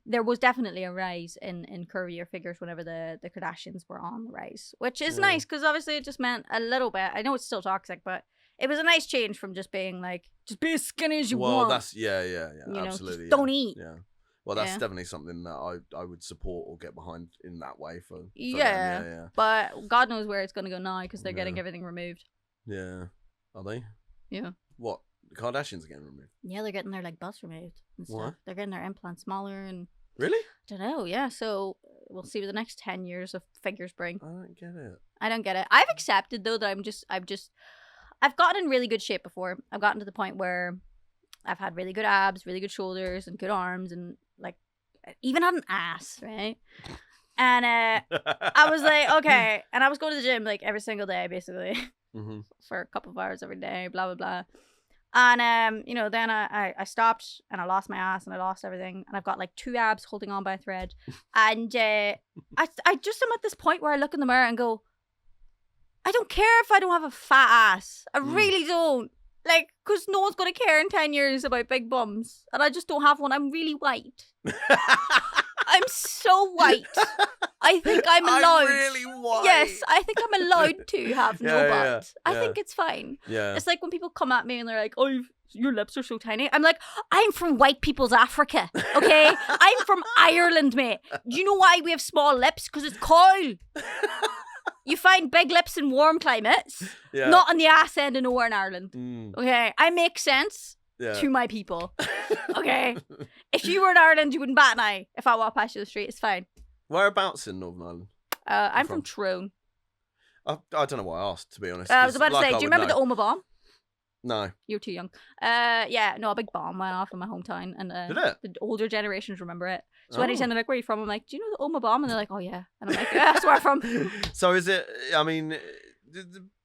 there was definitely a rise in curvier figures whenever the Kardashians were on the rise, which is nice because obviously it just meant a little bit. I know it's still toxic, but it was a nice change from just being like, just be as skinny as you want. Well, that's yeah, you absolutely. Know, just don't eat. Yeah. Well, that's definitely something that I would support or get behind in that way for them. Yeah. But God knows where it's going to go now because they're getting everything removed. Yeah. Are they? Yeah. What? The Kardashians are getting removed? Yeah, they're getting their like butts removed and stuff. What? They're getting their implants smaller and... Really? I don't know, yeah. So we'll see what the next 10 years of figures bring. I don't get it. I don't get it. I've accepted though that I've gotten in really good shape before. I've gotten to the point where I've had really good abs, really good shoulders, and good arms, and like even had an ass, right? And I was like, okay, and I was going to the gym like every single day, basically, for a couple of hours every day, blah blah blah. And you know, then I stopped and I lost my ass and I lost everything, and I've got like 2 abs holding on by a thread, and I just am at this point where I look in the mirror and go, I don't care if I don't have a fat ass. I really don't. Like, because no one's going to care in 10 years about big bums. And I just don't have one. I'm really white. I'm so white. I think I'm allowed. I'm really white. Yes, I think I'm allowed to have no butt. I think it's fine. Yeah. It's like when people come at me and they're like, oh, your lips are so tiny. I'm like, I'm from white people's Africa, okay? I'm from Ireland, mate. Do you know why we have small lips? Because it's cold. You find big lips in warm climates, not on the ass end of nowhere in Ireland. Okay, I make sense to my people. Okay, if you were in Ireland, you wouldn't bat an eye if I walk past you the street. It's fine. Whereabouts in Northern Ireland? I'm from Tyrone. I don't know why I asked, to be honest. I was about to say, do you remember the Oma bomb? No. You're too young. Yeah, no, a big bomb went off in my hometown, and did it? The older generations remember it. So anytime they're like, where are you from? I'm like, do you know the Oma bomb? And they're like, oh yeah. And I'm like, yeah, that's where I'm from. So is it, I mean,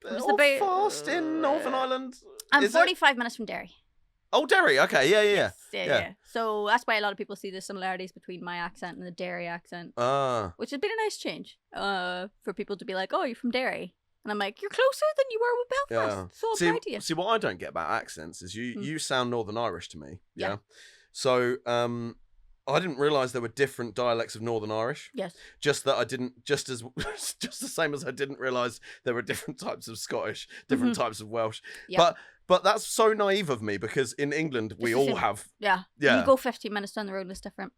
fast in Northern Ireland? I'm 45 minutes from Derry. Oh, Derry, okay, yeah. Yeah. So that's why a lot of people see the similarities between my accent and the Derry accent. Which has been a nice change for people to be like, oh, you're from Derry. And I'm like, you're closer than you were with Belfast. So I'm proud of you. See, what I don't get about accents is you sound Northern Irish to me. Yeah. So I didn't realise there were different dialects of Northern Irish. Yes. Just that I didn't, just the same as I didn't realise there were different types of Scottish, different types of Welsh. Yep. But that's so naive of me because in England we all have. Yeah. You go 15 minutes down the road and it's different.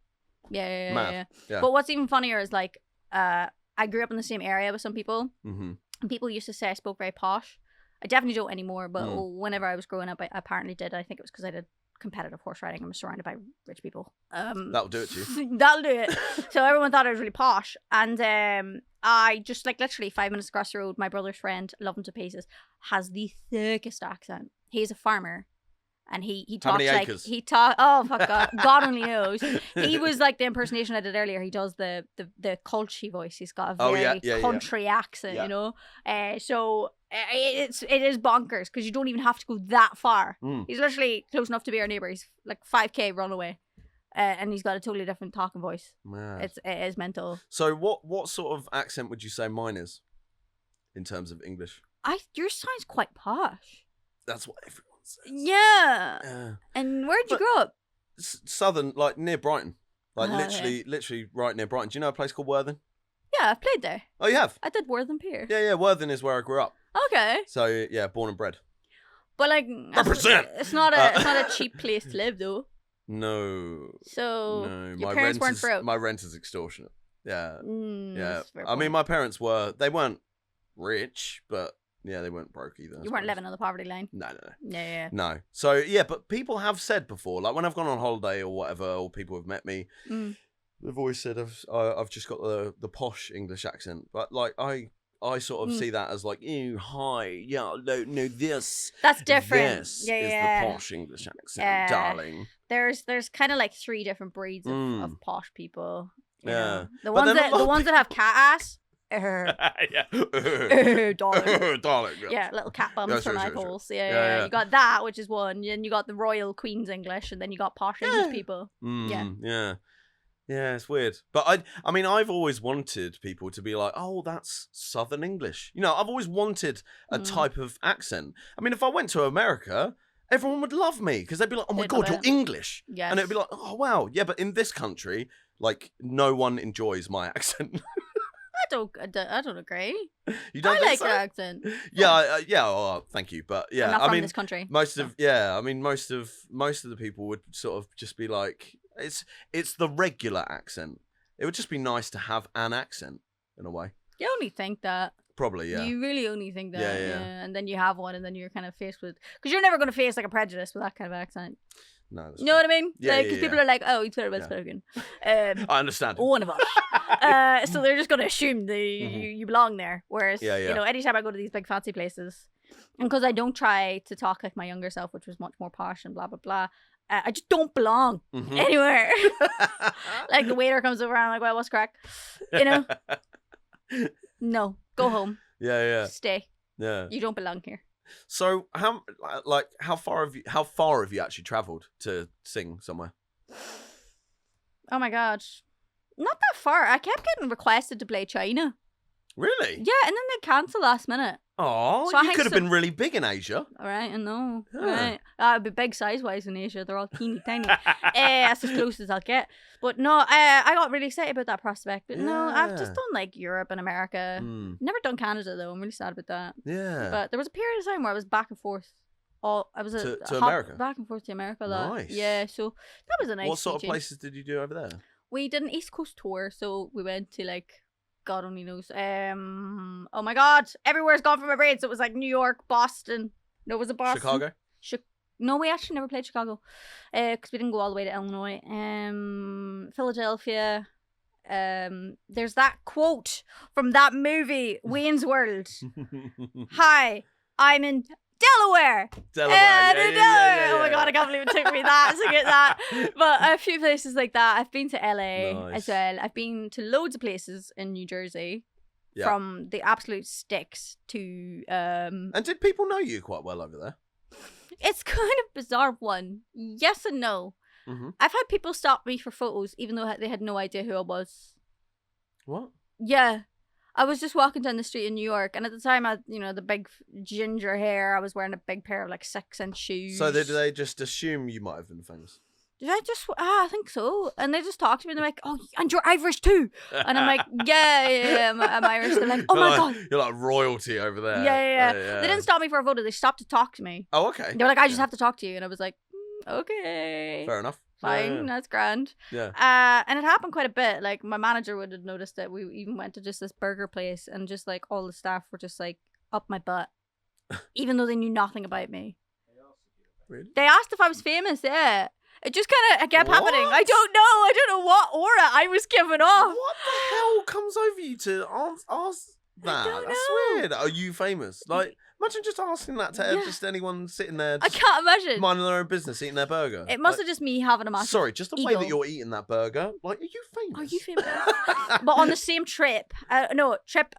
Yeah. But what's even funnier is like, I grew up in the same area with some people. And people used to say I spoke very posh. I definitely don't anymore, but whenever I was growing up, I apparently did. I think it was because I did competitive horse riding. I'm surrounded by rich people. That'll do it to you. That'll do it. So everyone thought I was really posh. And I just like literally 5 minutes across the road, my brother's friend, love him to pieces, has the thickest accent. He's a farmer. And he talks like oh fuck God only knows. He was like the impersonation I did earlier. He does the culchy voice. He's got a very country accent, you know. So it is bonkers because you don't even have to go that far. He's literally close enough to be our neighbor. He's like 5k run away, and he's got a totally different talking voice. It is mental. So what sort of accent would you say mine is, in terms of English? Yours sounds quite posh. That's what everyone. Yeah. And where'd you grow up? Southern, like near Brighton. Like literally right near Brighton. Do you know a place called Worthing? Yeah, I've played there. Oh, you have? I did Worthing Pier. Yeah, Worthing is where I grew up. Okay. So, yeah, born and bred. But like... Represent! It's not a cheap place to live, though. No. So, your parents weren't broke? My rent is extortionate. Yeah. Yeah. I mean, my parents they weren't rich, but... Yeah, they weren't broke either. You weren't living on the poverty line? No. Yeah. No. So, yeah, but people have said before, like when I've gone on holiday or whatever, or people have met me, they've always said I've just got the posh English accent. But, like, I I sort of see that as like, ew, hi, yeah, no, this. That's different. This yeah, is yeah. the posh English accent, darling. There's kind of like 3 different breeds of posh people. You know? The But ones that have cat ass. Yeah. Darling. Yes. Yeah, little cat bums from eye holes. Sure. Yeah. You got that, which is one. And you got the Royal Queen's English, and then you got posh English people. Yeah, it's weird. But I mean, I've always wanted people to be like, oh, that's Southern English. You know, I've always wanted a type of accent. I mean, if I went to America, everyone would love me because they'd be like, oh my God, you're English. Yes. And it'd be like, oh, wow. Yeah, but in this country, like, no one enjoys my accent. I don't agree. You don't I think like so? your accent. Yeah, thank you. But yeah, I'm not I from mean, this country. most of the people would sort of just be like, it's the regular accent. It would just be nice to have an accent in a way. You only think that. Probably, yeah. You really only think that. Yeah. And then you have one, and then you're kind of faced with, because you're never going to face like a prejudice with that kind of accent. No, that's you know what I mean? Yeah, Because people are like, oh, he's very well spoken. I understand. One of us. So they're just going to assume you belong there. Whereas, you know, anytime I go to these big fancy places, and because I don't try to talk like my younger self, which was much more posh and blah, blah, blah, I just don't belong anywhere. Like the waiter comes over and I'm like, well, what's crack? You know? No, go home. Yeah. Stay. Yeah. You don't belong here. So how far have you actually travelled to sing somewhere? Oh my God. Not that far. I kept getting requested to play China. Really? Yeah, and then they cancel last minute. Oh, so you could have been really big in Asia. All right, I know. Yeah. Right. I'd be big size-wise in Asia. They're all teeny tiny. That's as close as I'll get. But no, I got really excited about that prospect. But no, I've just done like Europe and America. Never done Canada though. I'm really sad about that. Yeah. But there was a period of time where I was back and forth. I was to America. Back and forth to America. Nice. Yeah, so that was a nice. What sort of change. places did you do over there? We did an East Coast tour, so we went to like, God only knows. Oh my God, everywhere's gone from my brain. So it was like New York, Boston. No, was it Boston? Chicago? No, we actually never played Chicago, because we didn't go all the way to Illinois. Philadelphia. There's that quote from that movie, Wayne's World. Hi, I'm in Delaware. Yeah. Oh my God, I can't believe it took me that to get that. But a few places like that. I've been to LA as well. I've been to loads of places in New Jersey. Yeah. From the absolute sticks to And did people know you quite well over there? It's kind of bizarre one. Yes and no. I've had people stop me for photos even though they had no idea who I was. What? Yeah. I was just walking down the street in New York, and at the time I had, the big ginger hair. I was wearing a big pair of like 6-inch shoes. So did they just assume you might have been famous? Did I just? I think so. And they just talked to me and they're like, oh, and you're Irish too. And I'm like, yeah, I'm Irish. They're like, oh my God. You're like royalty over there. Yeah. They didn't stop me for a photo. They stopped to talk to me. Oh, okay. They were like, I just have to talk to you. And I was like, okay. Fair enough. Fine, that's grand. Yeah. And it happened quite a bit. Like my manager would have noticed that we even went to just this burger place, and just like all the staff were just like up my butt, even though they knew nothing about me. Really? They asked if I was famous. Yeah. It just kind of kept happening. I don't know what aura I was giving off. What the hell comes over you to ask that? That's weird. Are you famous? Like, imagine just asking that to just anyone sitting there. I can't imagine. Minding their own business, eating their burger. It must have just me having a massive Sorry, just the way ego. that you're eating that burger. Like, are you famous? Are you famous? But on the same trip, a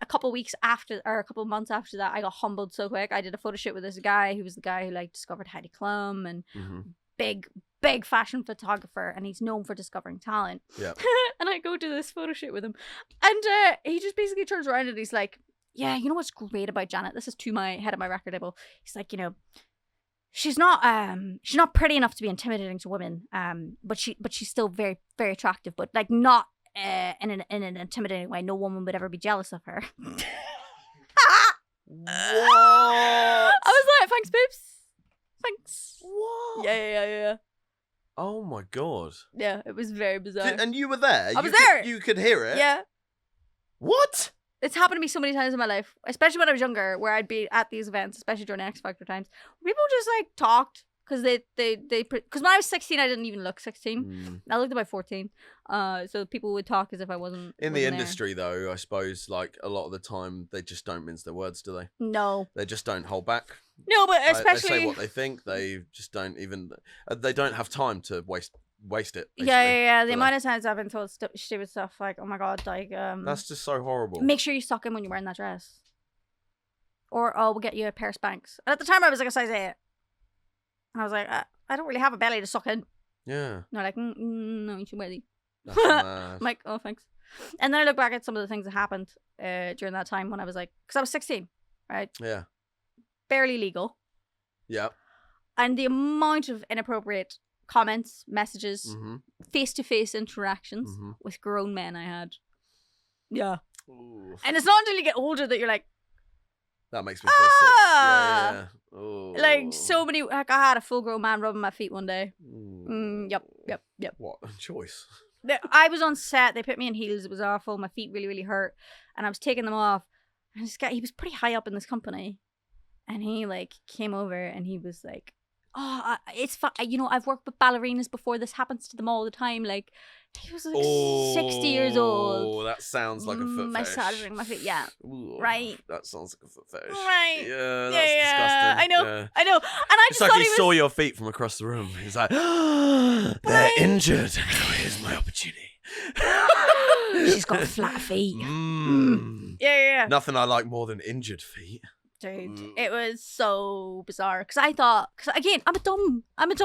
couple weeks after, or a couple months after that, I got humbled so quick. I did a photo shoot with this guy who was the guy who like discovered Heidi Klum and big fashion photographer, and he's known for discovering talent. Yeah. And I go to this photo shoot with him, and he just basically turns around and he's like, yeah, you know what's great about Janet? This is to my head of my record label. He's like, she's not pretty enough to be intimidating to women, but she's still very, very attractive, but like not in an intimidating way. No woman would ever be jealous of her. What? I was like, thanks, boobs. Thanks. What? Yeah. Oh my God. Yeah, it was very bizarre. And you were there? I was there. You could hear it? Yeah. What? It's happened to me so many times in my life, especially when I was younger, where I'd be at these events, especially during X Factor times. People just like talked because because when I was 16, I didn't even look 16. Mm. I looked about 14. So people would talk as if I wasn't In the wasn't industry, though, I suppose, like, a lot of the time, they just don't mince their words, do they? No. They just don't hold back. No, but especially... They say what they think. They just don't even... they don't have time to waste it, basically. Yeah. The amount of times I've been told stupid stuff like, oh my God, like... That's just so horrible. Make sure you suck in when you're wearing that dress. Or, oh, we'll get you a pair of Spanx. And at the time, I was like a size 8. And I was like, I don't really have a belly to suck in. Yeah. And they're like, no, you should wear these. That's mad. I'm like, oh, thanks. And then I look back at some of the things that happened during that time when I was like, because I was 16, right? Yeah. Barely legal. Yeah. And the amount of inappropriate comments, messages, face-to-face interactions with grown men I had. Yeah. Ooh. And it's not until you get older that you're like, that makes me feel sick. Yeah. Ooh. Like, so many, like, I had a full-grown man rubbing my feet one day. Yep. What a choice. I was on set. They put me in heels. It was awful. My feet really, really hurt. And I was taking them off. And this guy, he was pretty high up in this company. And he, like, came over and he was like, oh, it's fine. You know, I've worked with ballerinas before. This happens to them all the time. Like, he was like 60 years old. Oh, that sounds like a foot fetish. Massaging my feet, yeah. Ooh, right. That sounds like a foot fetish. Right. Yeah, that's disgusting. I know. Yeah. I know. And I it's just like thought he saw your feet from across the room. He's like, they're injured. Oh, here's my opportunity. She's got flat feet. Yeah. Nothing I like more than injured feet. Dude, it was so bizarre. Because I thought, again, I'm a dummy. I was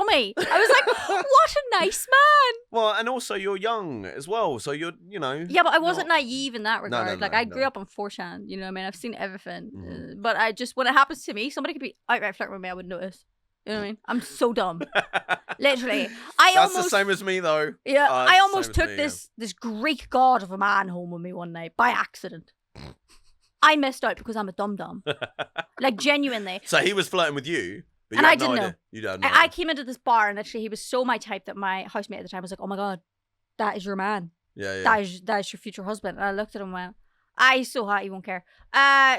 like, what a nice man. Well, and also you're young as well. So you're, you know. Yeah, but I wasn't naive in that regard. No, I grew up on 4chan, you know what I mean? I've seen everything. But I just, when it happens to me, somebody could be outright flirting with me, I wouldn't notice. You know what I mean? I'm so dumb. Literally. That's the same as me, though. Yeah, I almost took this Greek god of a man home with me one night by accident. I missed out because I'm a dum-dum. Like, genuinely. So he was flirting with you, but and you I had didn't no know. idea. You had no I idea. came into this bar and literally he was so my type that my housemate at the time was like, oh my God, that is your man. Yeah. That is your future husband. And I looked at him and went, he's so hot, he won't care.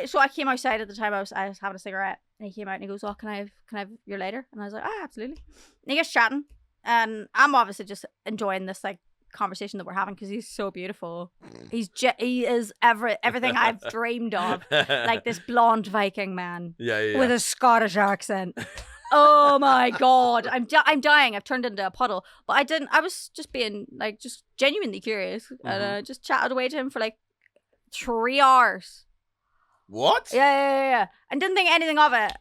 So I came outside at the time I was having a cigarette. And he came out and he goes, oh, can I have your lighter? And I was like, absolutely. And he gets chatting. And I'm obviously just enjoying this, like, conversation that we're having because he's so beautiful. He is everything I've dreamed of. Like this blonde Viking man. Yeah. With a Scottish accent. Oh my God. I'm dying. I've turned into a puddle. But I was just being, like, just genuinely curious. And I just chatted away to him for, like, 3 hours. What? Yeah. And didn't think anything of it.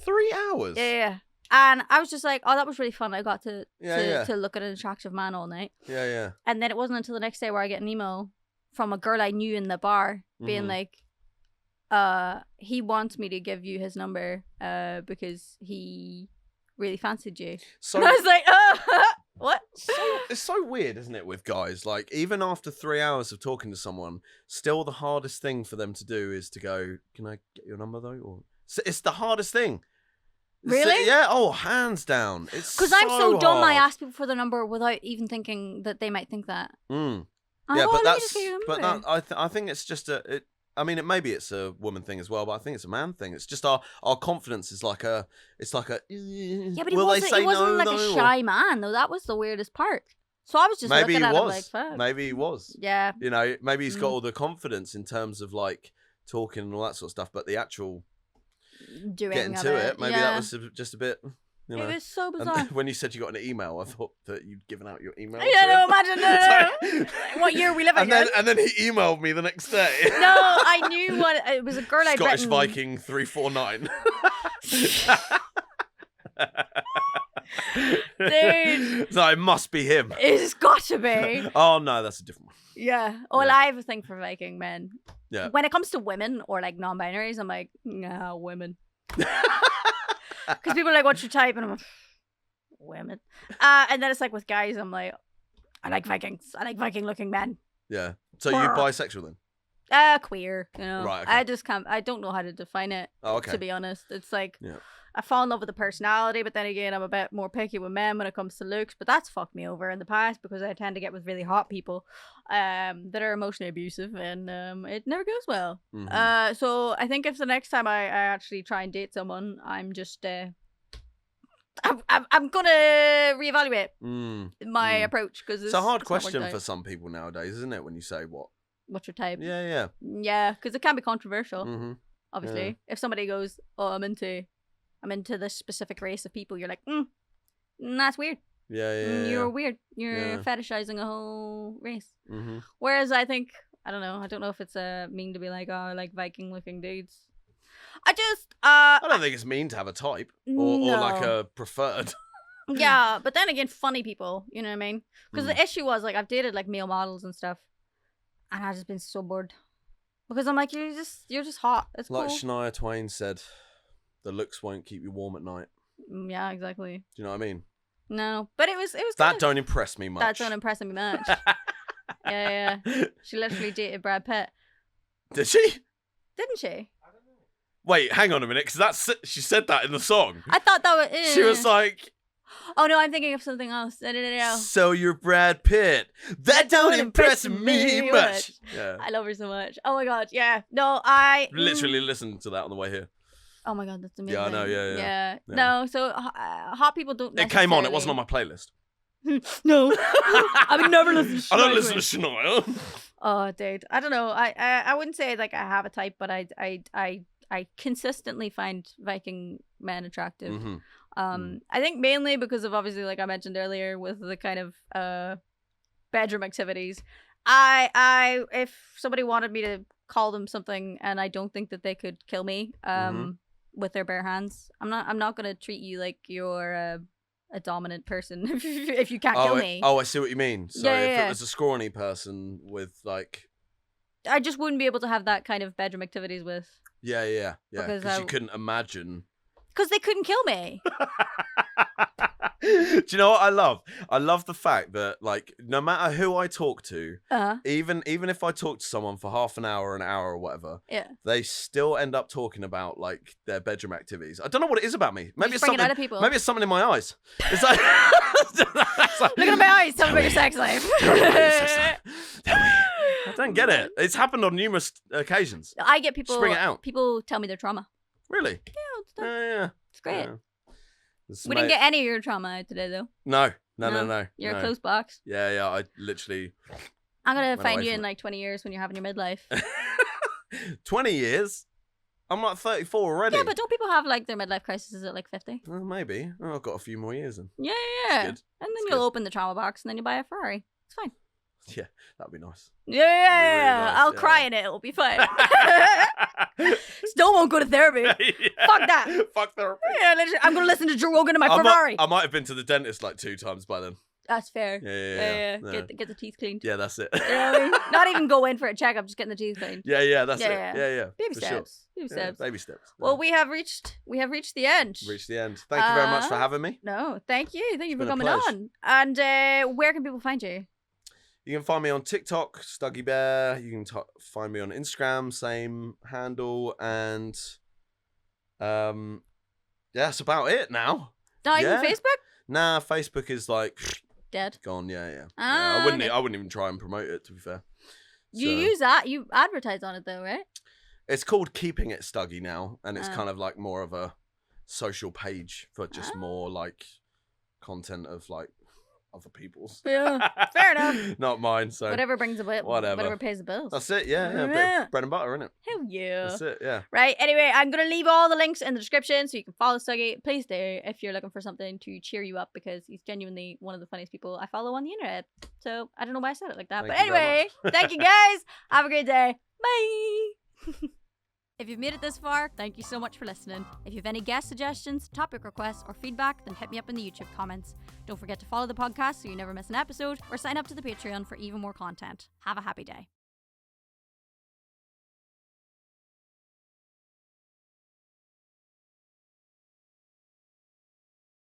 3 hours? Yeah. And I was just like, oh, that was really fun. I got to look at an attractive man all night. Yeah. And then it wasn't until the next day where I get an email from a girl I knew in the bar being like, he wants me to give you his number because he really fancied you. So and I was like, what? It's so weird, isn't it, with guys? Like, even after 3 hours of talking to someone, still the hardest thing for them to do is to go, can I get your number, though? Or it's the hardest thing. Really? Yeah. Oh, hands down. It's because I'm so dumb. I ask people for their number without even thinking that they might think that. Yeah, that I think it's just I mean, maybe it's a woman thing as well, but I think it's a man thing. It's just our confidence is like a. Yeah, but he wasn't like a shy man though. That was the weirdest part. So I was just looking at him like, fuck. Maybe he was. Yeah. You know, maybe he's got all the confidence in terms of like talking and all that sort of stuff, but the actual getting to it, maybe that was just a bit. You know. It was so bizarre. When you said you got an email, I thought that you'd given out your email. Yeah, no, imagine no. What year we living in? And then he emailed me the next day. No, I knew what it was. A girl I'd Scottish written. Viking 349. Dude, so it must be him. It's got to be. Oh no, that's a different one. Yeah. Well, I have a thing for Viking men. Yeah. When it comes to women or like non-binaries, I'm like, nah, women. Because people are like, what's your type? And I'm like, women. And then it's like with guys, I'm like, I like Vikings. I like Viking looking men. Yeah. So you're bisexual then? Queer. You know. Right. Okay. I just can't. I don't know how to define it. Oh, okay. To be honest, it's like I fall in love with the personality, but then again, I'm a bit more picky with men when it comes to looks. But that's fucked me over in the past because I tend to get with really hot people, that are emotionally abusive, and it never goes well. Mm-hmm. So I think if the next time I actually try and date someone, I'm just I'm gonna reevaluate my Mm. approach because It's a hard question for some people nowadays, isn't it? When you say what's your type? Yeah. Yeah, because it can be controversial. Mm-hmm. Obviously, Yeah. if somebody goes, "Oh, I'm into this specific race of people," you're like, that's weird. Yeah. You're weird. You're Yeah. fetishizing a whole race. Mm-hmm. Whereas I think, I don't know if it's mean to be like, oh, I like Viking looking dudes. I don't think it's mean to have a type or like No. a preferred. Yeah, but then again, funny people, you know what I mean? Because the issue was, like, I've dated, like, male models and stuff, and I've just been so bored. Because I'm like, you're just hot. It's Like cool. Shania Twain said, the looks won't keep you warm at night. Yeah, exactly. Do you know what I mean? No, but it was That don't impress me much. That don't impress me much. Yeah. She literally dated Brad Pitt. Did she? Didn't she? Wait, hang on a minute, because she said that in the song. I thought that was... She was like... Oh, no, I'm thinking of something else. No. So you're Brad Pitt. That don't impress me much. Yeah. I love her so much. Oh, my God, yeah. No, I... Literally listened to that on the way here. Oh, my God, that's amazing. Yeah, I know, yeah. No, so hot people don't It came on, it wasn't on my playlist. No. I would never listen to Shania. I don't listen to Shania. Oh, dude. I don't know. I wouldn't say, like, I have a type, but I consistently find Viking men attractive. Mm-hmm. I think mainly because of, obviously, like I mentioned earlier, with the kind of bedroom activities. If somebody wanted me to call them something and I don't think that they could kill me with their bare hands, I'm not gonna treat you like you're a dominant person if you can't kill me. Oh, I see what you mean. So if Yeah. it was a scrawny person with like... I just wouldn't be able to have that kind of bedroom activities with. Yeah. Because Because you couldn't imagine. Because they couldn't kill me. Do you know what I love? I love the fact that, like, no matter who I talk to, even if I talk to someone for half an hour or whatever, they still end up talking about, like, their bedroom activities. I don't know what it is about me. Maybe it's something. Out of people. Maybe it's something in my eyes. It's like, look at my eyes. Tell me about your sex life. I don't get it. It's happened on numerous occasions. I get people. Bring it out. People tell me their trauma. Really? Yeah, Yeah. It's great. Yeah. We didn't get any of your trauma out today, though. No. You're a closed box. Yeah. I literally. I'm gonna find you in like 20 years when you're having your midlife. 20 years? I'm like 34 already. Yeah, but don't people have like their midlife crises at like 50? Well, maybe. Oh, I've got a few more years then. Yeah. Good. And then It's you'll good. open the trauma box and then you buy a Ferrari. It's fine. Yeah, that'd be nice. Yeah. Really nice, I'll yeah. cry in it. It'll be fine. Still won't go to therapy. Fuck that. Fuck therapy. Yeah, literally, I'm gonna listen to Joe Rogan in my Ferrari. I might have been to the dentist like 2 times by then. That's fair. Yeah. Get the teeth cleaned. Yeah, that's it. You know what I mean? Not even go in for a checkup, just getting the teeth cleaned. Yeah, that's it. Yeah. Yeah. Baby for steps. Sure. Baby steps. Baby steps. Well, we have reached the end. Reached the end. Thank you very much for having me. No, thank you. Thank you for been a coming pleasure. on. And where can people find you? You can find me on TikTok, Stuggy Bear. You can find me on Instagram, same handle, and that's about it now. Not even Facebook? Nah, Facebook is like Dead. gone. Yeah. Ah, I wouldn't. okay. I wouldn't even try and promote it. To be fair, You So, use that. You advertise on it though, right? It's called Keeping It Stuggy now, and it's Ah. kind of like more of a social page for just more like content of like other people's. Yeah, fair enough. Not mine. So Whatever brings the bill. Whatever. Whatever pays the bills. that's it. Yeah. A bit Yeah. of bread and butter, innit? Hell yeah. That's it. Yeah. Right, anyway, I'm going to leave all the links in the description so you can follow Stuggy. Please do if you're looking for something to cheer you up because he's genuinely one of the funniest people I follow on the internet. So I don't know why I said it like that. Thank But you very anyway, much. thank you guys. Have a great day. Bye. If you've made it this far, thank you so much for listening. If you have any guest suggestions, topic requests, or feedback, then hit me up in the YouTube comments. Don't forget to follow the podcast so you never miss an episode, or sign up to the Patreon for even more content. Have a happy day.